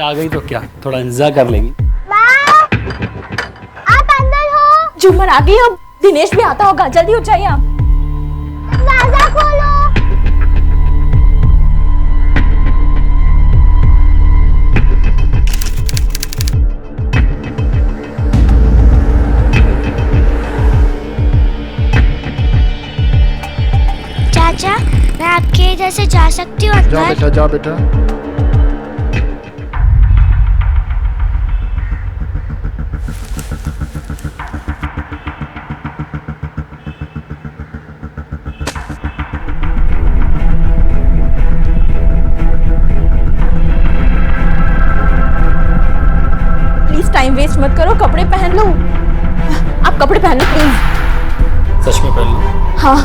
आ गई तो क्या, थोड़ा इंतजार कर लेंगी। आप अंदर हो? झूमर आ गई। अब दिनेश भी आता होगा, जल्दी उठ जाइए आप। दरवाजा खोलो। चाचा, मैं आपके इधर से जा सकती हूँ अंदर? जा बेटा, जा बेटा। प्लीज टाइम वेस्ट मत करो, कपड़े पहन लो। आप कपड़े पहन लो प्लीज। सच में पहन लो? हाँ।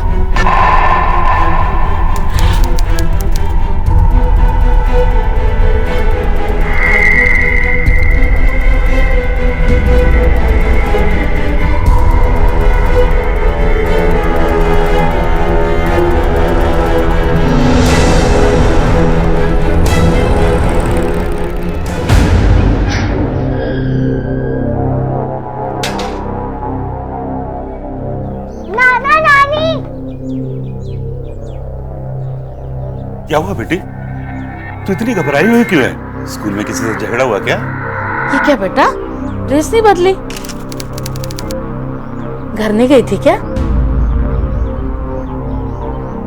नाना नानी। क्या हुआ बेटी? तू इतनी घबराई हुई क्यों है? स्कूल में किसी से झगड़ा हुआ क्या? ये क्या बेटा, ड्रेस नहीं बदली? घर नहीं गई थी क्या?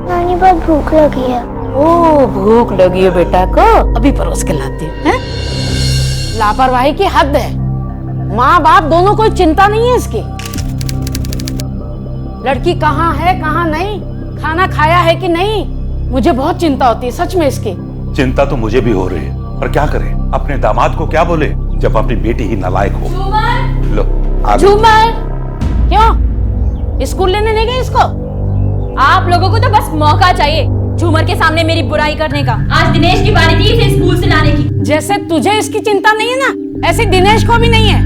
नानी बहुत भूख लगी है। ओ, भूख लगी है बेटा को, अभी परोस के लाती हूँ। हैं? लापरवाही की हद है। माँ बाप दोनों कोई चिंता नहीं है इसकी। लड़की कहाँ है कहाँ नहीं, खाना खाया है कि नहीं, मुझे बहुत चिंता होती है सच में इसकी। चिंता तो मुझे भी हो रही है, पर क्या करें, अपने दामाद को क्या बोले जब अपनी बेटी ही नालायक हो। लो आ गई। झूमर, क्यों स्कूल लेने नहीं गई इसको? आप लोगों को तो बस मौका चाहिए झूमर के सामने मेरी बुराई करने का। आज दिनेश की बारी थी इसे स्कूल से लाने की। जैसे तुझे इसकी चिंता नहीं है ना, ऐसे दिनेश को भी नहीं है।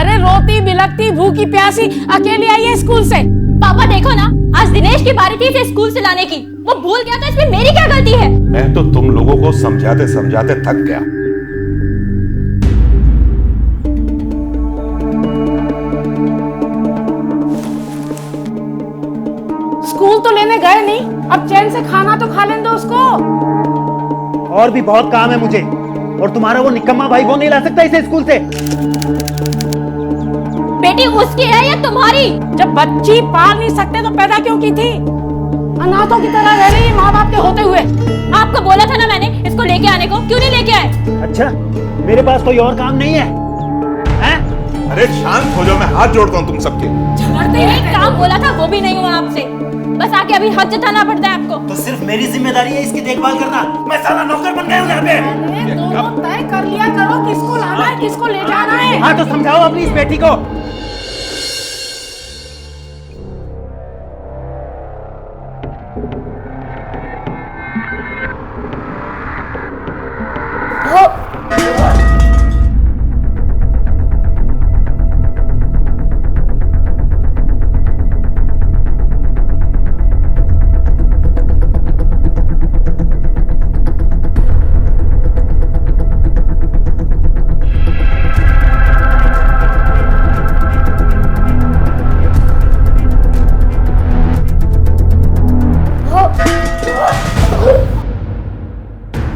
अरे रोती बिलखती भूखी प्यासी अकेली आई है स्कूल से। पापा देखो ना, आज दिनेश की बारी थी इसे स्कूल से लाने की, वो भूल गया था। इसमें मेरी क्या गलती है? मैं तो तुम लोगों को समझाते समझाते थक गया। स्कूल तो लेने गए नहीं, अब चैन से खाना तो खा लेने दो उसको। और भी बहुत काम है मुझे, और तुम्हारा वो निकम्मा भाई वो नहीं ला सकता इसे स्कूल से। बेटी उसकी है या तुम्हारी? जब बच्ची पाल नहीं सकते तो पैदा क्यों की थी? अनाथों की तरह रह रही है माँ बाप के होते हुए। आपको बोला था ना मैंने इसको लेके आने को, क्यों नहीं लेके आए? अच्छा, मेरे पास कोई और काम नहीं है, हैं? अरे शांत हो जाओ, मैं हाथ जोड़ता हूँ तुम सबके। एक काम बोला था वो भी नहीं हुआ आपसे, बस आके अभी हक जताना पड़ता है आपको। तो सिर्फ मेरी जिम्मेदारी है इसकी देखभाल करना? मैं साला नौकर बन गया हूँ यहाँ पे। दोनों तय कर लिया करो किसको लाना है किसको ले जाना है। हाँ तो समझाओ अपनी इस बेटी को।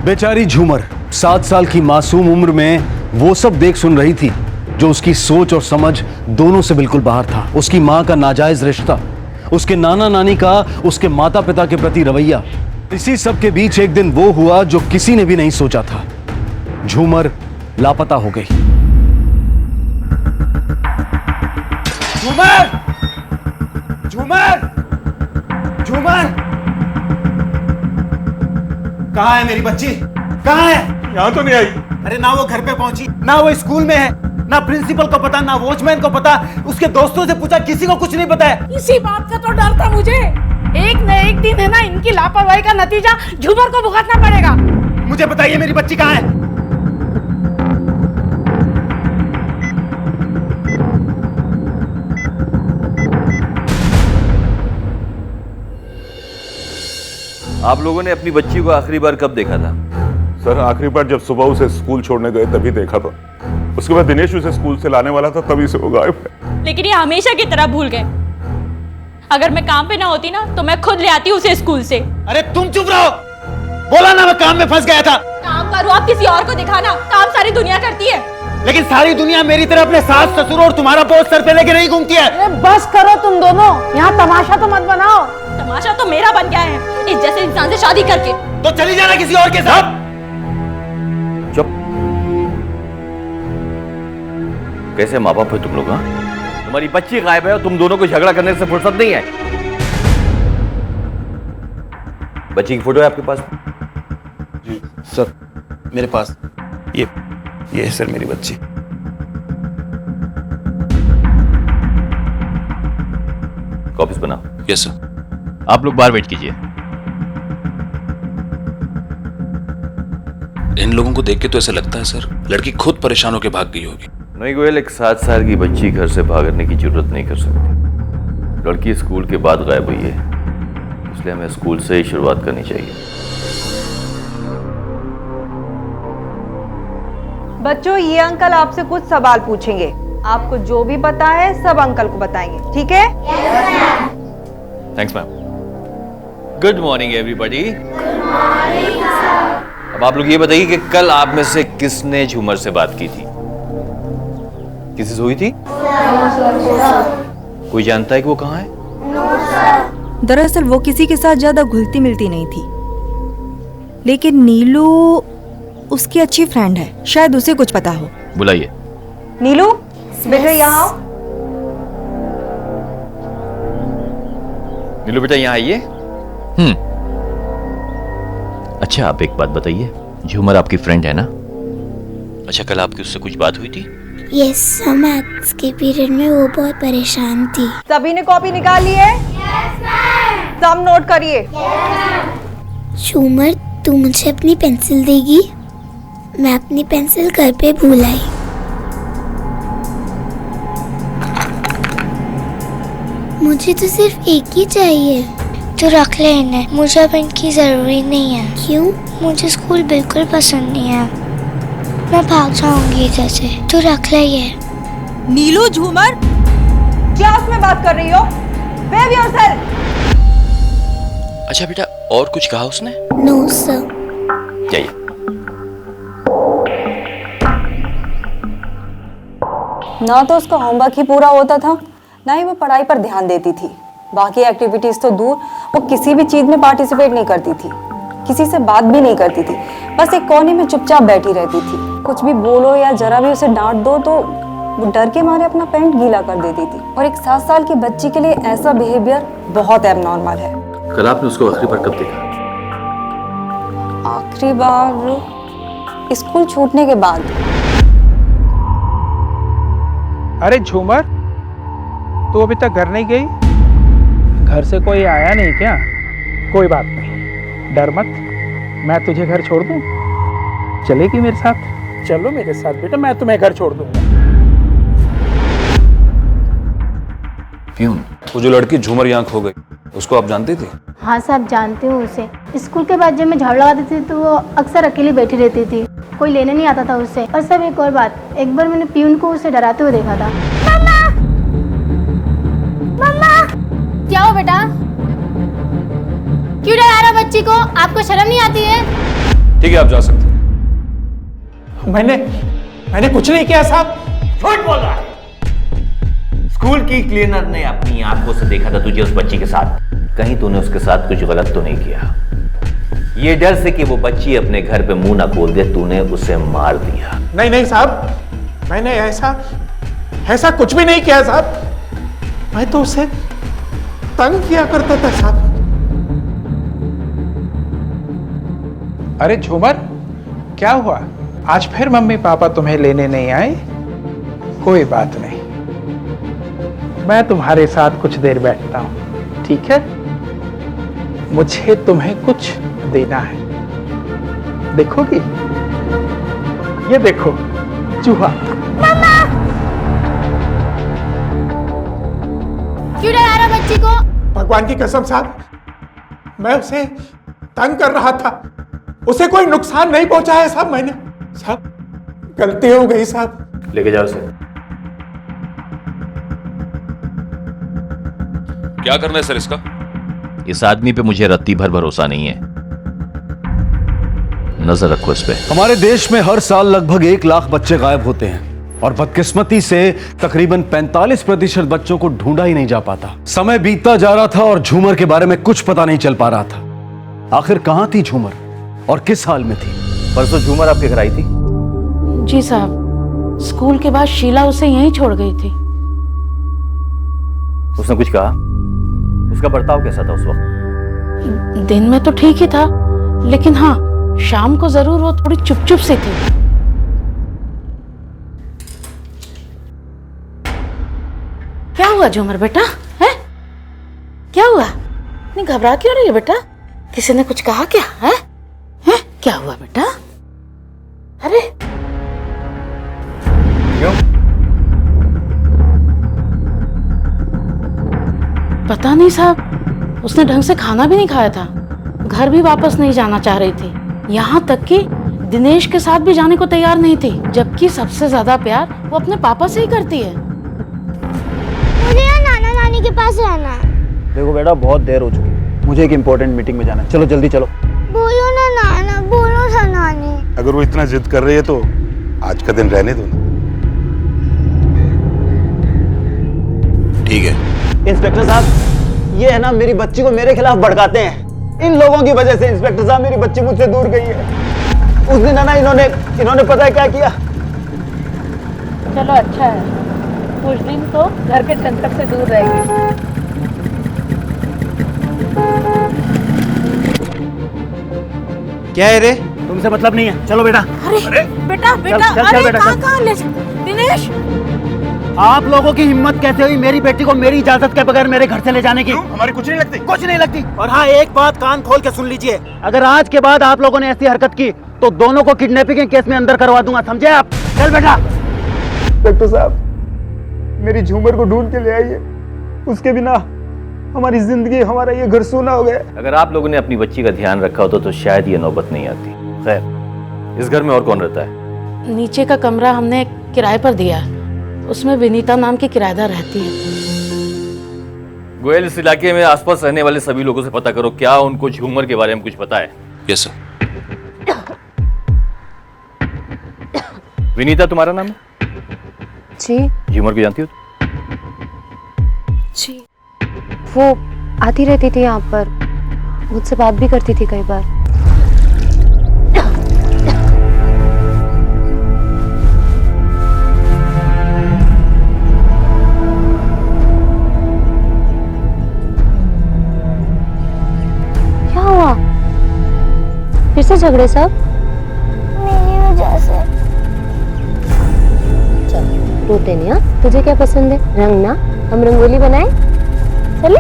बेचारी झूमर 7 साल की मासूम उम्र में वो सब देख सुन रही थी जो उसकी सोच और समझ दोनों से बिल्कुल बाहर था। उसकी माँ का नाजायज रिश्ता, उसके नाना नानी का उसके माता पिता के प्रति रवैया, इसी सब के बीच एक दिन वो हुआ जो किसी ने भी नहीं सोचा था। झूमर लापता हो गई। झूमर, झूमर, झूमर, कहाँ है मेरी बच्ची? कहाँ है? यहाँ तो नहीं आई। अरे ना वो घर पे पहुंची, ना वो स्कूल में है, ना प्रिंसिपल को पता, ना वॉचमैन को पता, उसके दोस्तों से पूछा, किसी को कुछ नहीं पता है। इसी बात का तो डर था मुझे। एक न एक दिन है ना इनकी लापरवाही का नतीजा झूमर को भुगतना पड़ेगा। मुझे बताइए मेरी बच्ची कहाँ है? आप लोगों ने अपनी बच्ची को आखिरी बार कब देखा था? सर आखिरी बार जब सुबह उसे स्कूल छोड़ने गए तभी देखा था। उसके बाद दिनेश उसे स्कूल से लाने वाला था, तभी से वो गायब है। लेकिन ये हमेशा की तरह भूल गए। अगर मैं काम पे ना होती ना तो मैं खुद ले आती उसे स्कूल से। अरे तुम चुप रहो, बोला ना मैं काम में फंस गया था। काम करो आप किसी और को दिखाना, काम सारी दुनिया करती है। लेकिन सारी दुनिया मेरी तरह अपने सास ससुर और तुम्हारा बोझ सर पे लेके नहीं घूमती है। अरे बस करो तुम दोनों, यहाँ तमाशा तो मत बनाओ। तमाशा तो मेरा बन गया है इस जैसे इंसान से शादी करके। तो चली जाना किसी और के साथ। चुप। कैसे माँ बाप हो तुम लोग? हाँ, तुम्हारी बच्ची गायब है और तुम दोनों को झगड़ा करने से फुर्सत नहीं है। बच्ची की फोटो है आपके पास? जी सर, मेरे पास ये है सर मेरी बच्ची। कॉपीज बनाओ। Yes sir. आप लोग बाहर वेट कीजिए। इन लोगों को देख के तो ऐसा लगता है सर लड़की खुद परेशान होकर भाग गई होगी। नहीं गोयल, एक 7 साल की बच्ची घर से भागने की जरूरत नहीं कर सकती। लड़की स्कूल के बाद गायब हुई है, इसलिए हमें स्कूल से ही शुरुआत करनी चाहिए। बच्चों, ये अंकल आपसे कुछ सवाल पूछेंगे। आपको जो भी पता है सब अंकल को बताएंगे, ठीक है? Thanks ma'am. Good morning everybody. अब आप लोग ये बताइए कि कल आप में से किसने झूमर से बात की थी? किसी से हुई थी? कोई जानता है कि वो कहाँ है? दरअसल वो किसी के साथ ज्यादा घुलती मिलती नहीं थी, लेकिन नीलू उसकी अच्छी फ्रेंड है, शायद उसे कुछ पता हो। बुलाइए। नीलू बेटा यहाँ आओ। नीलू बेटा यहाँ आइए। अच्छा आप एक बात बताइए, झूमर आपकी फ्रेंड है ना? अच्छा कल आपकी उससे कुछ बात हुई थी? यस, मैथ्स के पीरियड में वो बहुत परेशान थी। सभी ने कॉपी निकाल ली है? सब नोट करिए। झूमर, तू मुझे अपनी पेंसिल देगी? मैं अपनी पेंसिल घर पे भूल आई। मुझे तो सिर्फ एक ही चाहिए। तो रख ले इन्हें, मुझे अब इनकी जरूरी नहीं है। क्यों? मुझे स्कूल बिल्कुल पसंद नहीं है, मैं भाग जाऊंगी इधर से। तो रख ले ये। नीलू, झूमर क्लास में बात कर रही हो? Behave yourself। अच्छा बेटा, और कुछ कहा उसने? No sir. जाइए। ना तो उसका होमवर्क ही पूरा होता था, ना ही वो पढ़ाई पर ध्यान देती थी। बाकी एक्टिविटीज तो दूर, वो किसी भी चीज में पार्टिसिपेट नहीं करती थी, किसी से बात भी नहीं करती थी, बस एक कोने में चुपचाप बैठी रहती थी। कुछ भी बोलो या जरा भी उसे डांट दो तो वो डर के मारे अपना पैंट गीला कर देती थी। और एक 7 साल की बच्ची के लिए ऐसा बिहेवियर बहुत एबनॉर्मल है। कल आपने उसको आखिरी बार कब देखा? आखिरी बार स्कूल छूटने के बाद। अरे झूमर, तू अभी तक घर नहीं गई? घर से कोई आया नहीं क्या? कोई बात नहीं, डर मत, मैं तुझे घर छोड़ दूं। चलेगी मेरे साथ? चलो मेरे साथ बेटा, मैं तुम्हें घर छोड़ दूंगा। प्यून, वो जो लड़की झूमर यहाँ खो गई, उसको आप जानती थी? हाँ साहब, जानती हूँ उसे। स्कूल के बाद जब मैं झाड़ू लगाती थी तो वो अक्सर अकेली बैठी रहती थी, कोई लेने नहीं आता था उससे। और सब एक और बात, एक बार मैंने प्यून को उसे डराते हुए देखा था। मम्मा! मम्मा! क्या हो बेटा? क्यों डरा रहा बच्ची को? आपको शर्म नहीं आती है? ठीक है, आप जा सकते हैं। मैंने कुछ नहीं किया साहब। झूठ बोल रहा है। स्कूल की क्लीनर ने अपनी आंखों से देखा था तुझे उस बच्ची के साथ। कहीं तूने उसके साथ कुछ गलत तो नहीं किया? ये डर से कि वो बच्ची अपने घर पे मुंह ना खोल दे, तूने उसे मार दिया। नहीं साहब, मैंने ऐसा कुछ भी नहीं किया साहब। मैं तो उसे तंग किया करता था साहब। अरे झूमर, क्या हुआ? आज फिर मम्मी पापा तुम्हें लेने नहीं आए? कोई बात नहीं, मैं तुम्हारे साथ कुछ देर बैठता हूं, ठीक है? मुझे तुम्हें कुछ देना है, देखोगी? ये देखो, चूहा। क्यों डरा रहा बच्ची को? भगवान की कसम साहब, मैं उसे तंग कर रहा था। उसे कोई नुकसान नहीं पहुंचाया साहब मैंने। साहब गलती हो गई साहब। लेके जाओ उसे। क्या करना है सर इसका? इस आदमी पे मुझे रत्ती भर भरोसा नहीं है, नजर रखो इस पे। हमारे देश में हर साल लगभग 1 लाख बच्चे गायब होते हैं और बदकिस्मती से तकरीबन 45% बच्चों को ढूंढा ही नहीं जा पाता। समय बीतता जा रहा था और झूमर के बारे में कुछ पता नहीं चल पा रहा था। आखिर कहां थी झूमर और किस हाल में थी? परसों झूमर आपके घर आई थी? जी साहब, स्कूल के बाद शीला उसे यहीं छोड़ गई थी। उसने कुछ कहा? उसका बर्ताव कैसा था उस वक्त? दिन में तो ठीक ही था, लेकिन हाँ, शाम को जरूर वो थोड़ी चुप से थी। क्या हुआ झूमर बेटा? है क्या हुआ? इतनी घबरा क्यों रही है बेटा? किसी ने कुछ कहा क्या? है क्या हुआ बेटा? अरे क्यों? पता नहीं साहब, उसने ढंग से खाना भी नहीं खाया था, घर भी वापस नहीं जाना चाह रही थी, यहाँ तक कि दिनेश के साथ भी जाने को तैयार नहीं थी, जबकि सबसे ज्यादा प्यार वो अपने पापा से ही करती है। मुझे यहाँ नाना नानी के पास रहना है। देखो बेटा, बहुत देर हो चुकी है, मुझे एक इम्पोर्टेंट मीटिंग में जाना है। चलो जल्दी चलो। बोलो ना नाना, बोलो ना नानी। अगर वो इतना जिद कर रही है तो आज का दिन रहने दो ना। ठीक है। इंस्पेक्टर साहब, ये है ना, मेरी बच्ची को मेरे खिलाफ भड़काते हैं। इन लोगों की वजह से इंस्पेक्टर साहब, मेरी बच्ची मुझसे दूर गई है। उस दिन है ना, इन्होंने पता है क्या किया? चलो अच्छा है, कुछ दिन तो घर के झंझट से दूर रहेगी। क्या है रे? तुमसे मतलब नहीं है, चलो बेटा। अरे बेटा बेटा, चल अरे बेटा, कहाँ ले दिनेश? आप लोगों की हिम्मत कैसे हुई मेरी बेटी को मेरी इजाजत के बगैर मेरे घर से ले जाने की? हमारी कुछ नहीं लगती। कुछ नहीं लगती। और हाँ, एक बात कान खोल के सुन लीजिए, अगर आज के बाद आप लोगों ने ऐसी हरकत की तो दोनों को किडनैपिंग के केस में अंदर करवा दूंगा, समझे आप? चल बेटा। डॉक्टर साहब, मेरी झूमर को ढूंढ के ले आइए, उसके बिना हमारी जिंदगी, हमारा ये घर सूना हो गया। अगर आप लोगों ने अपनी बच्ची का ध्यान रखा होता तो शायद ये नौबत नहीं आती। खैर, इस घर में और कौन रहता है? नीचे का कमरा हमने किराए पर दिया है, उसमें विनीता नाम की किराएदार रहती है। गोयल, इस इलाके में आसपास रहने वाले सभी लोगों से पता करो, क्या उनको झूमर के बारे में कुछ पता है? Yes sir. विनीता तुम्हारा नाम है? जी। झूमर को जानती हो? जी, वो आती रहती थी यहाँ पर, मुझसे बात भी करती थी कई बार। क्या हुआ? फिर से झगड़े सब? मेरी वजह से। चल रोते नहीं। हाँ, तुझे क्या पसंद है? रंग ना, हम रंगोली बनाए, चले?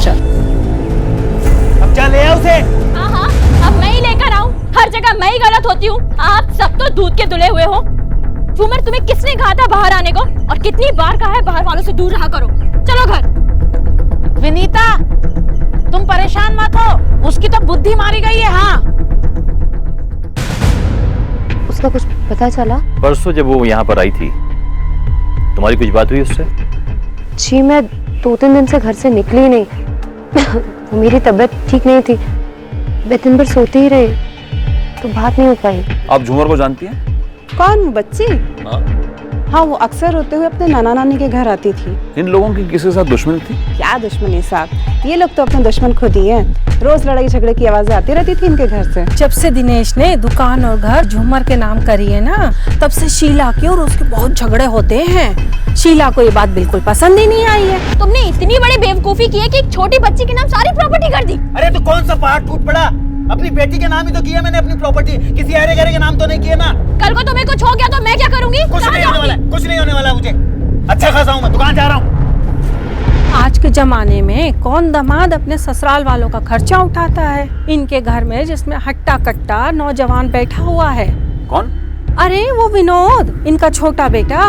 चल। अब जा ले आ उसे। हाँ हाँ, अब मैं ही लेकर आऊं? हर जगह मैं ही गलत होती हूँ। आप सब तो दूध के दुले हुए हो। झूमर, तुम्हें किसने कहा था बाहर आने को? और कितनी बार कहा है बाहर वालों से दूर रहा करो। चलो घर। विनीता, तुम परेशान मत हो, उसकी तो बुद्धि मारी गई है। हाँ, उसका कुछ पता चला? परसों जब वो यहाँ पर आई थी, तुम्हारी कुछ बात हुई उससे? जी, मैं 2-3 दिन से घर से निकली नहीं। मेरी तबीयत ठीक नहीं थी, मैं दिन भर सोती ही रही, तो बात नहीं हो पाई। आप झूमर को जानती हैं? कौन? वो बच्ची? हाँ। हाँ, वो अक्सर रोते हुए अपने नाना नानी के घर आती थी। इन लोगों की किसी के साथ दुश्मनी थी? क्या दुश्मनी साहब, ये लोग तो अपने दुश्मन खुद ही हैं। रोज लड़ाई झगड़े की आवाजें आती रहती थी इनके घर से। जब से दिनेश ने दुकान और घर झूमर के नाम करी है ना, तब से शीला के और उसके बहुत झगड़े होते हैं। शीला को ये बात बिल्कुल पसंद ही नहीं आई है। तुमने इतनी बड़ी बेवकूफी की है कि एक छोटी बच्ची के नाम सारी प्रॉपर्टी कर दी। अरे तो कौन सा पहाड़ टूट पड़ा? अपनी बेटी के नाम ही तो किया मैंने, अपनी प्रॉपर्टी किसी अरे गरे के नाम तो नहीं किया ना। कल को तुम्हें कुछ हो गया तो मैं क्या करूंगी? कुछ नहीं होने वाला, कुछ नहीं होने वाला। मुझे अच्छा खासा हूँ, मैं दुकान जा रहा हूँ। आज के जमाने में कौन दामाद अपने ससुराल वालों का खर्चा उठाता है? इनके घर में जिसमें हट्टा कट्टा नौजवान बैठा हुआ है। कौन? अरे वो विनोद, इनका छोटा बेटा।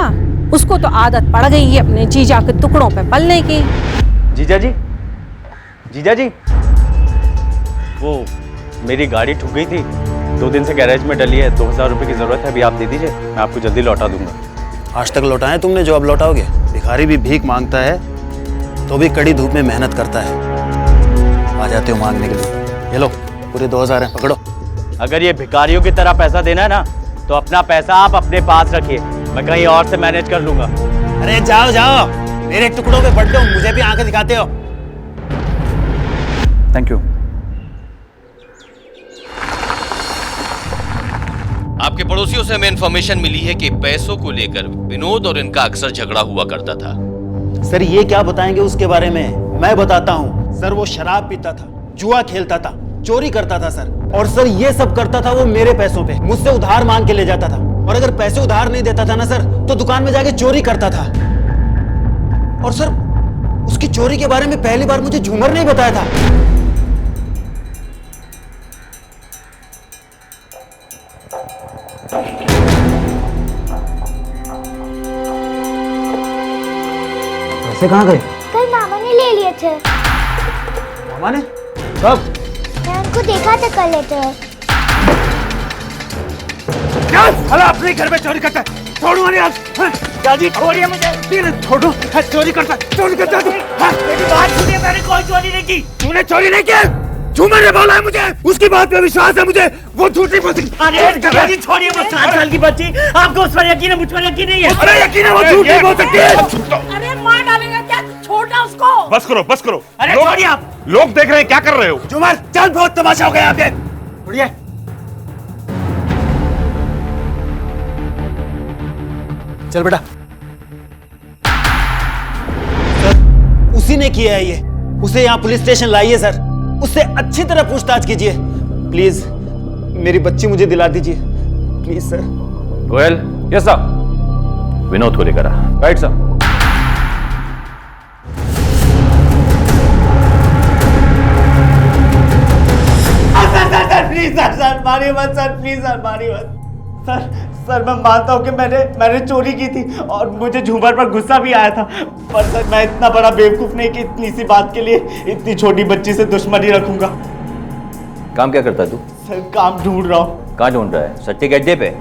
उसको तो आदत पड़ गई है अपने जीजा के टुकड़ों पे पलने की। जीजा जी, जीजा जी, वो मेरी गाड़ी ठुक गई थी, 2 दिन से गैरेज में डली है। 2000 रुपये की जरूरत है, अभी आप दे दीजिए, मैं आपको जल्दी लौटा दूंगा। आज तक लौटाए तुमने जो अब लौटाओगे? भिखारी भी भीख मांगता है तो भी कड़ी धूप में मेहनत करता है। आ जाते हो मांगने के लिए। ये लो पूरे 2000 हैं, पकड़ो। अगर ये भिखारियों की तरह पैसा देना है ना, तो अपना पैसा आप अपने पास रखिए, मैं कहीं और से मैनेज कर लूंगा। अरे जाओ जाओ, मेरे टुकड़ों पे बंटो, मुझे भी आंखें दिखाते हो। Thank you. आपके पड़ोसियों से हमें इंफॉर्मेशन मिली है कि पैसों को लेकर विनोद और इनका अक्सर झगड़ा हुआ करता था। सर ये क्या बताएंगे उसके बारे में? मैं बताता हूँ सर। वो शराब पीता था, जुआ खेलता था, चोरी करता था सर। और सर ये सब करता था वो मेरे पैसों पे, मुझसे उधार मांग के ले जाता था। और अगर पैसे उधार नहीं देता था ना सर, तो दुकान में जाके चोरी करता था। और सर उसकी चोरी के बारे में पहली बार मुझे झूमर नहीं बताया था। पैसे कहाँ गए? कल मामा ने ले लिए थे। मामा ने? कब? मैं उनको देखा था कल लेते। क्या साला अपने घर में चोरी करता है? छोड़ो नहीं आज। दादी छोड़िए मुझे। छोड़ो, चोरी करता है। मेरी बात सुनिए, मैंने कोई चोरी नहीं की। तूने चोरी नहीं की? झूमर ने बोला है मुझे, उसकी बात पे विश्वास है मुझे, वो झूठी बोलती। अरे छोड़िए, वो 7 साल की बच्ची, आपको उस पर यकीन है, मुझ पर यकीन नहीं है। अरे यकीन है, वो झूठ नहीं बोल सकती है। अरे मार डालेगा क्या? छोड़ना उसको। बस करो, बस करो। अरे छोड़िए आप। लोग देख रहे हैं, क्या कर रहे हो? झूमर चल, बहुत तमाशा हो गया आपके। छोड़िए। चल बेटा। सर उसी ने किया है ये, उसे यहाँ पुलिस स्टेशन लाइए सर, उससे अच्छी तरह पूछताछ कीजिए प्लीज। मेरी बच्ची मुझे दिला दीजिए please sir. Goyal. Yes sir. Vinod को लेकर आ। Right sir. Sir please sir मारिए मत सर, प्लीज सर मारिए मत सर। सर मैं मानता हूँ कि मैंने चोरी की थी और मुझे झूमर पर गुस्सा भी आया था, पर सर मैं इतना बड़ा बेवकूफ नहीं कि इतनी सी बात के लिए इतनी छोटी बच्ची से दुश्मनी रखूंगा। काम क्या करता है तू? सर काम ढूंढ रहा हूँ। कहाँ ढूंढ रहा है? सट्टे के अड्डे पे?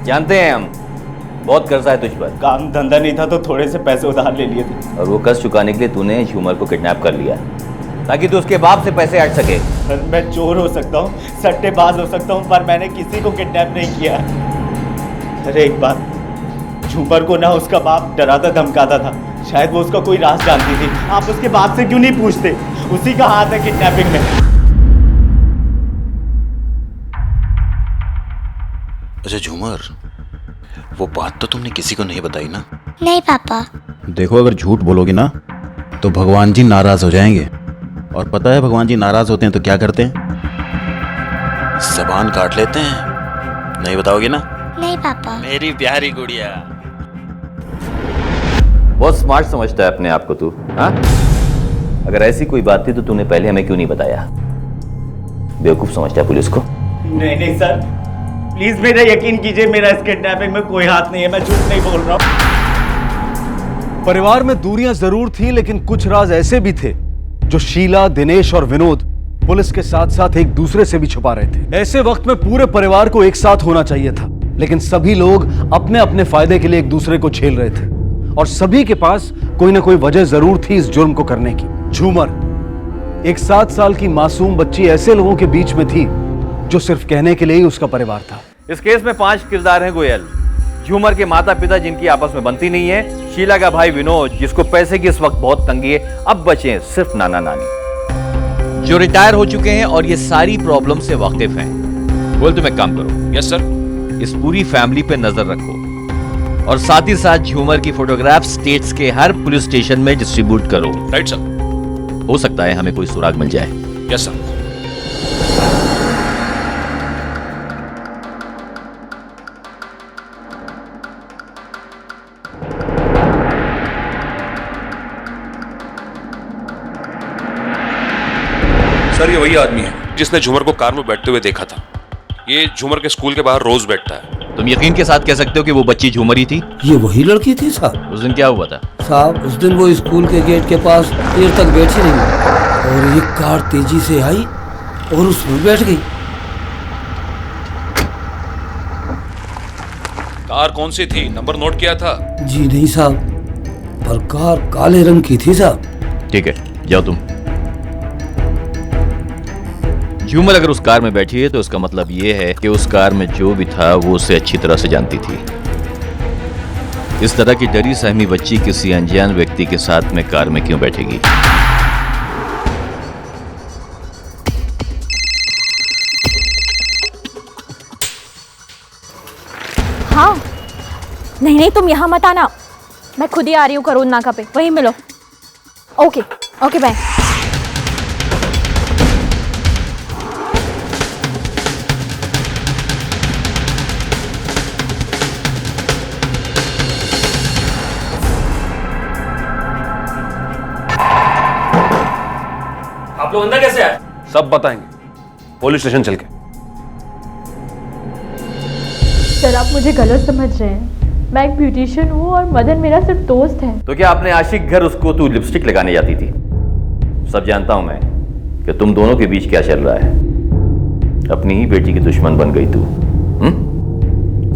जानते हैं हम, बहुत कर्जा है तुझ पर। काम धंधा नहीं था तो थोड़े से पैसे उधार ले लिए थे। और वो कर्ज चुकाने के लिए तूने झूमर को किडनैप कर लिया ताकि तू उसके बाप से पैसे हट सके। सर मैं चोर हो सकता हूँ, सट्टेबाज हो सकता हूँ, पर मैंने किसी को किडनैप नहीं किया। अरे एक बात, झूमर को ना उसका बाप डराता धमकाता था, शायद वो उसका कोई राज जानती थी। आप उसके बाप से क्यों नहीं पूछते? उसी का हाथ है किडनैपिंग में। अच्छा झूमर, वो बात तो तुमने किसी को नहीं बताई ना? नहीं पापा। देखो अगर झूठ बोलोगी ना तो भगवान जी नाराज हो जाएंगे, और पता है भगवान जी नाराज होते हैं तो क्या करते हैं? ज़बान काट लेते हैं। नहीं बताओगी ना? नहीं पापा। मेरी प्यारी गुड़िया। बहुत स्मार्ट समझता है अपने आप को तू, हाँ? अगर ऐसी कोई बात थी तो तूने पहले हमें क्यों नहीं बताया? बेवकूफ समझता है पुलिस को। नहीं सर, प्लीज मेरा यकीन कीजिए, मेरा इस किडनैपिंग में कोई हाथ नहीं है, मैं झूठ नहीं बोल रहा हूँ। परिवार में दूरियां जरूर थी, लेकिन कुछ राज ऐसे भी थे जो शीला, दिनेश और विनोद पुलिस के साथ साथ एक दूसरे से भी छुपा रहे थे। ऐसे वक्त में पूरे परिवार को एक साथ होना चाहिए था, लेकिन सभी लोग अपने अपने फायदे के लिए एक दूसरे को झेल रहे थे, और सभी के पास कोई ना कोई वजह जरूर थी इस जुर्म को करने की। झूमर, एक 7 साल की मासूम बच्ची, ऐसे लोगों के बीच में थी जो सिर्फ कहने के लिए ही उसका परिवार था। इस केस में 5 किरदार हैं गोयल। झूमर के माता पिता जिनकी आपस में बनती नहीं है, शीला का भाई विनोद जिसको पैसे की इस वक्त बहुत तंगी है, अब बचे हैं सिर्फ नाना नानी जो रिटायर हो चुके हैं और ये सारी प्रॉब्लम से वाकिफ हैं। बोल तुम एक काम करो। Yes sir. इस पूरी फैमिली पे नजर रखो और साथ ही साथ झूमर की फोटोग्राफ स्टेट्स के हर पुलिस स्टेशन में डिस्ट्रीब्यूट करो। Right sir. हो सकता है हमें कोई सुराग मिल जाए। Yes sir. सर ये वही आदमी है जिसने झूमर को कार में बैठते हुए देखा था। ये झूमर के स्कूल के बाहर रोज बैठता है। तुम यकीन के साथ कह सकते हो कि वो बच्ची झूमर ही थी? ये वही लड़की थी साहब। उस दिन क्या हुआ था साहब? उस दिन वो स्कूल के गेट के पास देर तक बैठी रही और एक कार तेजी से आई और उसमें बैठ गई। कार कौन सी थी, नंबर नोट किया था? जी नहीं साहब, पर कार काले रंग की थी साहब। ठीक है, जाओ तुम। झूमर अगर उस कार में बैठी है तो इसका मतलब ये है कि उस कार में जो भी था वो उसे अच्छी तरह से जानती थी। इस तरह की डरी सहमी बच्ची किसी अनजान व्यक्ति के साथ में कार में क्यों बैठेगी? हाँ, नहीं नहीं तुम यहाँ मत आना, मैं खुद ही आ रही हूँ करोल नाका पे, वहीं मिलो। Okay okay bye. आप लोग अंदर कैसे आए? सब बताएंगे पुलिस स्टेशन चल के। सर आप मुझे गलत समझ रहे हैं, मैं एक ब्यूटिशियन हूँ और मदन मेरा सिर्फ दोस्त है। तो क्या अपने आशिक घर उसको तू लिपस्टिक लगाने जाती थी? सब जानता हूं मैं कि तुम दोनों के बीच क्या चल रहा है। अपनी ही बेटी की दुश्मन बन गई तू,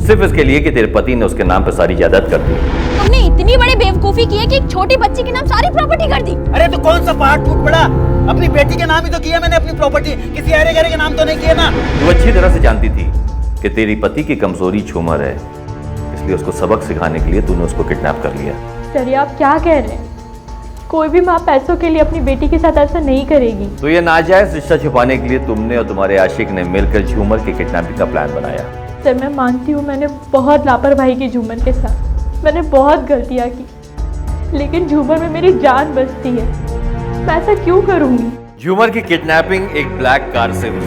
सिर्फ इसके लिए कि तेरे पति ने उसके नाम पर सारी जायदाद कर दी। तुमने इतनी बड़ी बेवकूफी की है कि एक छोटी बच्ची के नाम सारी प्रॉपर्टी कर दी। अरे तो कौन सा पहाड़ टूट पड़ा? अपनी बेटी के नाम ही तो किया मैंने अपनी प्रॉपर्टी, किसी अरे गरे के नाम तो नहीं किया ना। तू अच्छी तरह से जानती थी कि तेरी पति की कमजोरी झूमर है, इसलिए उसको सबक सिखाने के लिए तूने उसको किडनैप कर लिया। सर आप क्या कह रहे हैं? कोई भी माँ पैसों के लिए अपनी बेटी के साथ ऐसा नहीं करेगी। तो ये नाजायज रिश्ता छुपाने के लिए तुमने और तुम्हारे आशिक ने मिलकर झूमर के किडनैपिंग का प्लान बनाया। सर मैं मानती हूँ मैंने बहुत लापरवाही की झूमर के साथ, मैंने बहुत गलतियाँ की, लेकिन झूमर में मेरी जान बचती है, मैं ऐसा क्यों करूँगी? झूमर की किडनैपिंग एक ब्लैक कार से हुई।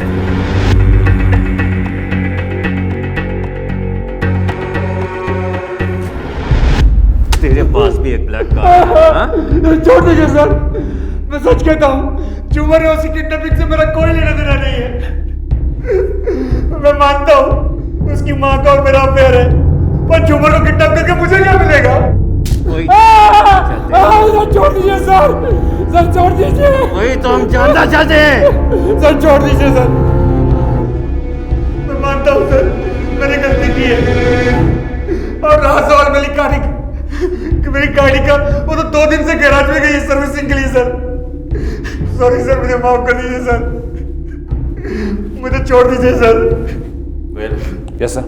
तेरे पास भी एक ब्लैक कार। छोड़ दीजिए सर, मैं सच कहता हूँ झूमर और उसकी किडनैपिंग से मेरा कोई लेना देना नहीं है। मैं मानता हूँ उसकी माँ का और मेरा अफेयर है, पर झूमर को किडनैप करके मुझे क्या मिलेगा? सर छोड़ दीजिए सर छोड़ दीजिए। वही तो हम जानना चाहते हैं। सर छोड़ दीजिए सर, मैं मानता हूँ सर मैंने गलती की है। और रहा सवाल मेरी गाड़ी कि मेरी गाड़ी का, वो तो 2 दिन से गैराज में गई है सर्विसिंग के लिए सर। सॉरी सर, मुझे माफ कर दीजिए सर, मुझे छोड़ दीजिए सर। Yes sir.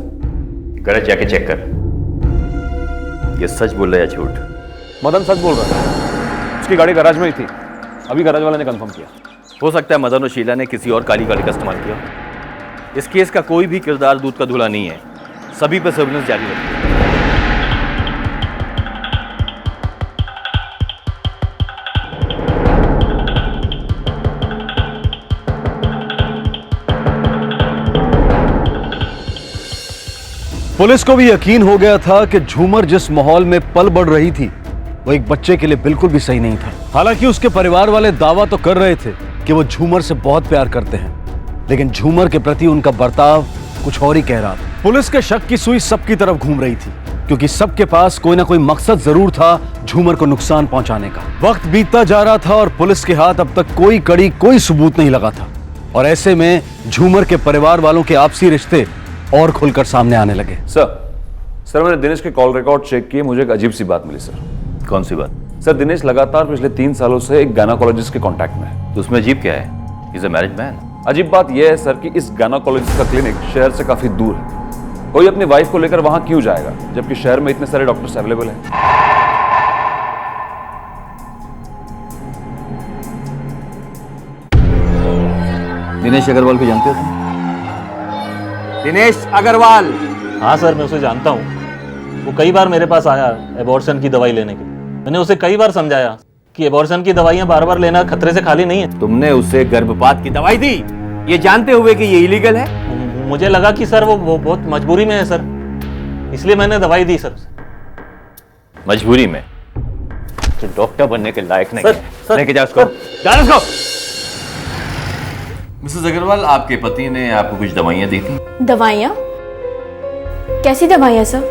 गैराज जाके चेक कर, ये सच बोल रहा है या झूठ? मदन सच बोल रहा है, उसकी गाड़ी गैराज में ही थी, अभी गैराज वाले ने कंफर्म किया। हो सकता है मदन और शीला ने किसी और काली गाड़ी का इस्तेमाल किया। इस केस का कोई भी किरदार दूध का धुला नहीं है, सभी पर सर्विलेंस जारी रखिए। पुलिस को भी यकीन हो गया था कि झूमर जिस माहौल में पल बढ़ रही थी वो एक बच्चे के लिए बिल्कुल भी सही नहीं था। हालांकि उसके परिवार वाले दावा तो कर रहे थे कि वो झूमर से बहुत प्यार करते हैं, लेकिन झूमर के प्रति उनका बर्ताव कुछ और ही कह रहा था। पुलिस के शक की सुई सबकी तरफ घूम रही थी, क्योंकि सबके पास कोई ना कोई मकसद जरूर था झूमर को नुकसान पहुंचाने का। वक्त बीतता जा रहा था और पुलिस के हाथ अब तक कोई कड़ी, कोई सबूत नहीं लगा था, और ऐसे में झूमर के परिवार वालों के आपसी रिश्ते और खुलकर सामने आने लगे। सर मैंने दिनेश के कॉल रिकॉर्ड चेक किए, मुझे एक अजीब सी बात मिली सर। कौन सी बात? सर दिनेश लगातार पिछले 3 सालों से एक गायनेकोलॉजिस्ट के कांटेक्ट में है। तो उसमें अजीब क्या है? Is a married man. अजीब बात यह है सर कि इस गायनेकोलॉजिस्ट का क्लिनिक शहर से काफी दूर है। कोई अपनी वाइफ को लेकर वहां क्यों जाएगा जबकि शहर में इतने सारे डॉक्टर्स अवेलेबल हैं? दिनेश अग्रवाल को जानते हो तुम? दिनेश अग्रवाल? हाँ सर, मैं उसे जानता हूँ। वो कई बार मेरे पास आया एबॉर्शन की दवाई लेने के। मैंने उसे कई बार समझाया कि एबॉर्शन की दवाइयाँ बार बार लेना खतरे से खाली नहीं है। तुमने उसे गर्भपात की दवाई दी ये जानते हुए कि ये इलीगल है? मुझे लगा कि सर वो बहुत मजबूरी में है सर, इसलिए मैंने दवाई दी सर। मजबूरी में? तो डॉक्टर बनने के लायक नहीं है। लेके जाओ उसको। जाओ उसको। मिसेस अग्रवाल, आपके पति ने आपको कुछ दवाइयाँ दी थी? दवाइयाँ? कैसी दवाइयाँ sir?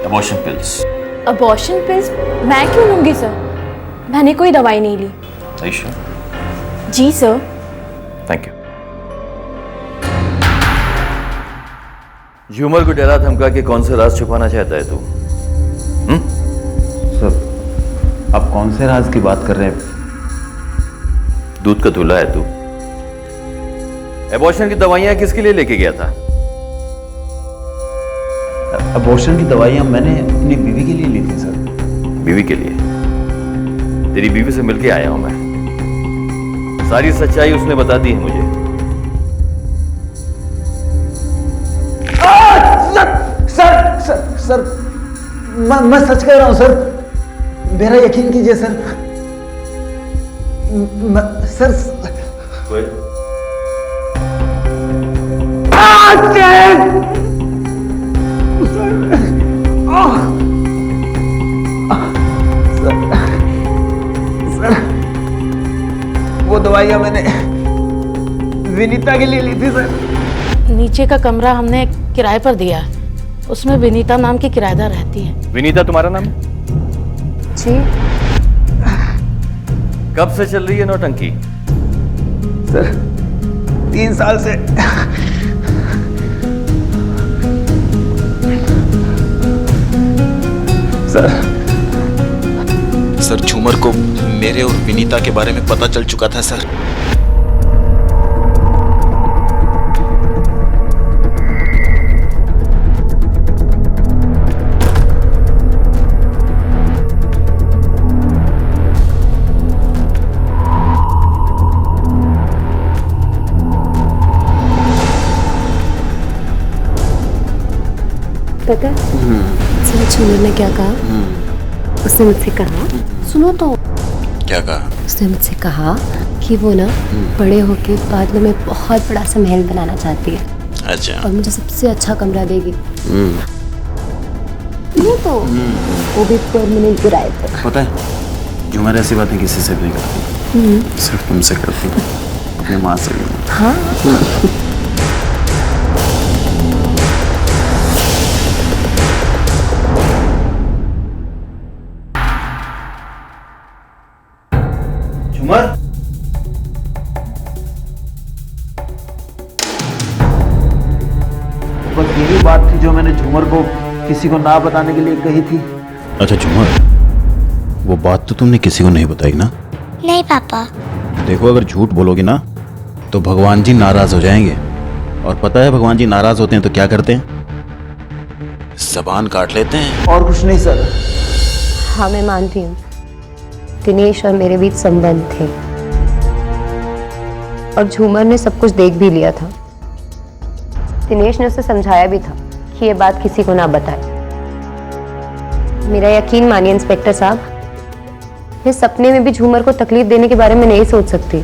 Abortion pills. Abortion pills? मैं क्यों लूंगी सर? मैंने कोई दवाई नहीं ली। जी सर। Thank you. झूमर को डरा धमका के कौन सा राज छुपाना चाहता है तू? सर, आप कौन से राज की बात कर रहे हैं? दूध का दूल्हा है तू। एबॉर्शन की दवाइयां किसके लिए लेके गया था? अबॉर्शन की दवाइयां मैंने अपनी बीवी के लिए ली थी सर। बीवी के लिए? तेरी बीवी से मिलके आया हूं मैं। सारी सच्चाई उसने बता दी है मुझे। सर सर सर मैं सच कह रहा हूं सर, मेरा यकीन कीजिए सर। सर सर, वो दवाइयां मैंने विनीता के लिए ली थी सर। नीचे का कमरा हमने किराए पर दिया है, उसमें विनीता नाम की किराएदार रहती है। विनीता तुम्हारा नाम? जी। कब से चल रही है नौटंकी? सर 3 साल से। सर झूमर को मेरे और विनीता के बारे में पता चल चुका था सर। पता सर झूमर ने क्या कहा? उसने मुझसे कहा, सुनो तो। क्या कहा? उसने मुझसे कहा कि वो ना बड़े होके बाद में बहुत बड़ा सा महल बनाना चाहती है। अच्छा। और मुझे सबसे अच्छा कमरा देगी। सुनो तो, वो भी परमानेंट किराए पर। पता है झूमर ऐसी बातें किसी से भी नहीं करती, सिर्फ तुमसे करती है, अपनी माँ से भी। हाँ। झूमर, बस यही बात थी जो मैंने झूमर को किसी को ना बताने के लिए कही थी। अच्छा झूमर, वो बात तो तुमने किसी को नहीं बताई ना? नहीं पापा। देखो अगर झूठ बोलोगी ना तो भगवान जी नाराज हो जाएंगे, और पता है भगवान जी नाराज होते हैं तो क्या करते हैं? जबान काट लेते हैं। और कुछ नहीं सर। हाँ मैं मानती हूँ, दिनेश और मेरे बीच संबंध थे और झूमर ने सब कुछ देख भी लिया था। दिनेश ने उसे समझाया भी था कि ये बात किसी को ना बताए। मेरा यकीन मानिए इंस्पेक्टर साहब, मैं सपने में भी झूमर को तकलीफ देने के बारे में नहीं सोच सकती।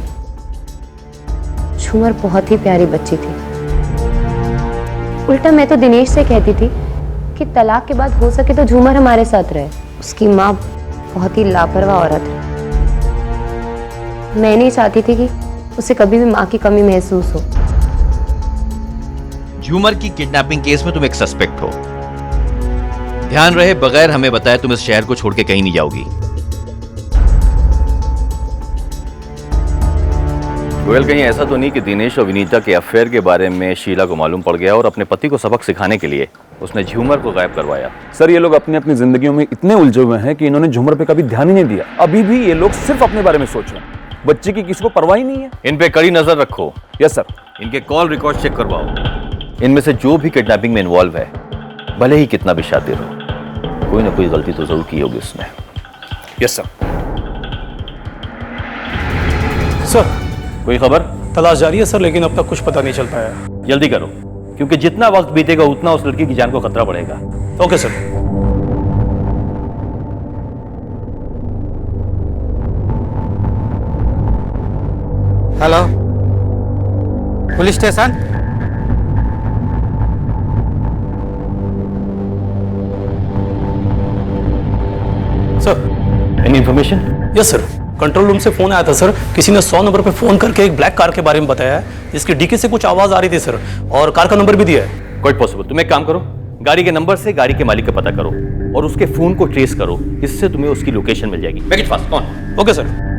झूमर बहुत ही प्यारी बच्ची थी। उल्टा मैं तो दिनेश से कहती थी कि तलाक के बाद हो सके तो झूमर हमारे साथ रहे। उसकी माँ बहुत ही लापरवाह औरत है। मैं नहीं चाहती थी कि उसे कभी भी माँ की कमी महसूस हो। झूमर की किडनैपिंग केस में तुम एक सस्पेक्ट हो। ध्यान रहे बगैर हमें बताए तुम इस शहर को छोड़ के कहीं नहीं जाओगी। गोयल, कहीं ऐसा तो नहीं कि दिनेश और विनीता के अफेयर के बारे में शीला को मालूम पड़ गया और अपने पति को सबक सिखाने के लिए उसने झूमर को गायब करवाया? सर ये लोग अपनी अपनी जिंदगियों में इतने उलझे हुए हैं कि इन्होंने झूमर पे कभी ध्यान ही नहीं दिया। अभी भी ये लोग सिर्फ अपने बारे में सोच रहे हैं, बच्चे की किसी को परवाह ही नहीं है। इन पे कड़ी नजर रखो। Yes sir. इनके कॉल रिकॉर्ड चेक करवाओ। इनमें से जो भी किडनैपिंग में इन्वॉल्व है, भले ही कितना भी शातिर हो, कोई ना कोई गलती तो जरूर की होगी उसने। Yes sir. सर कोई खबर? तलाश जारी है सर, लेकिन अब तक कुछ पता नहीं चल पाया। जल्दी करो, क्योंकि जितना वक्त बीतेगा उतना उस लड़की की जान को खतरा बढ़ेगा। Okay sir. Hello, police station. Sir any information? Yes sir, control room से फोन आया था सर। किसी ने 100 नंबर पे फोन करके एक ब्लैक कार के बारे में बताया है, जिसकी डीकी से कुछ आवाज आ रही थी सर, और कार का नंबर भी दिया है। Quite possible. तुम एक काम करो, गाड़ी के नंबर से गाड़ी के मालिक का पता करो और उसके फोन को ट्रेस करो। इससे तुम्हें उसकी लोकेशन मिल जाएगी। Make it fast. कौन? Okay sir.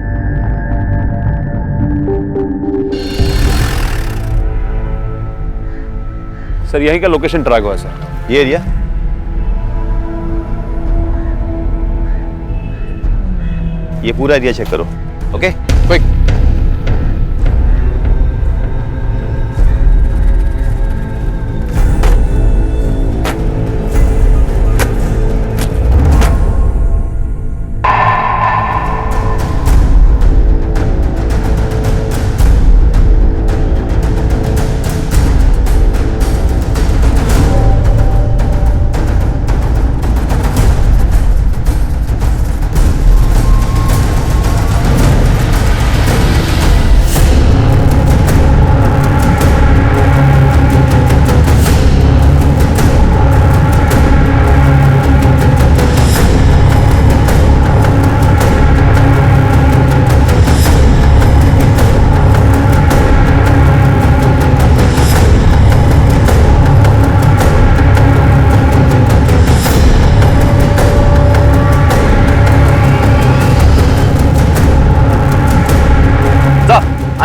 सर यहीं का लोकेशन ट्रैक हुआ है सर। ये एरिया? ये पूरा एरिया चेक करो। Okay quick.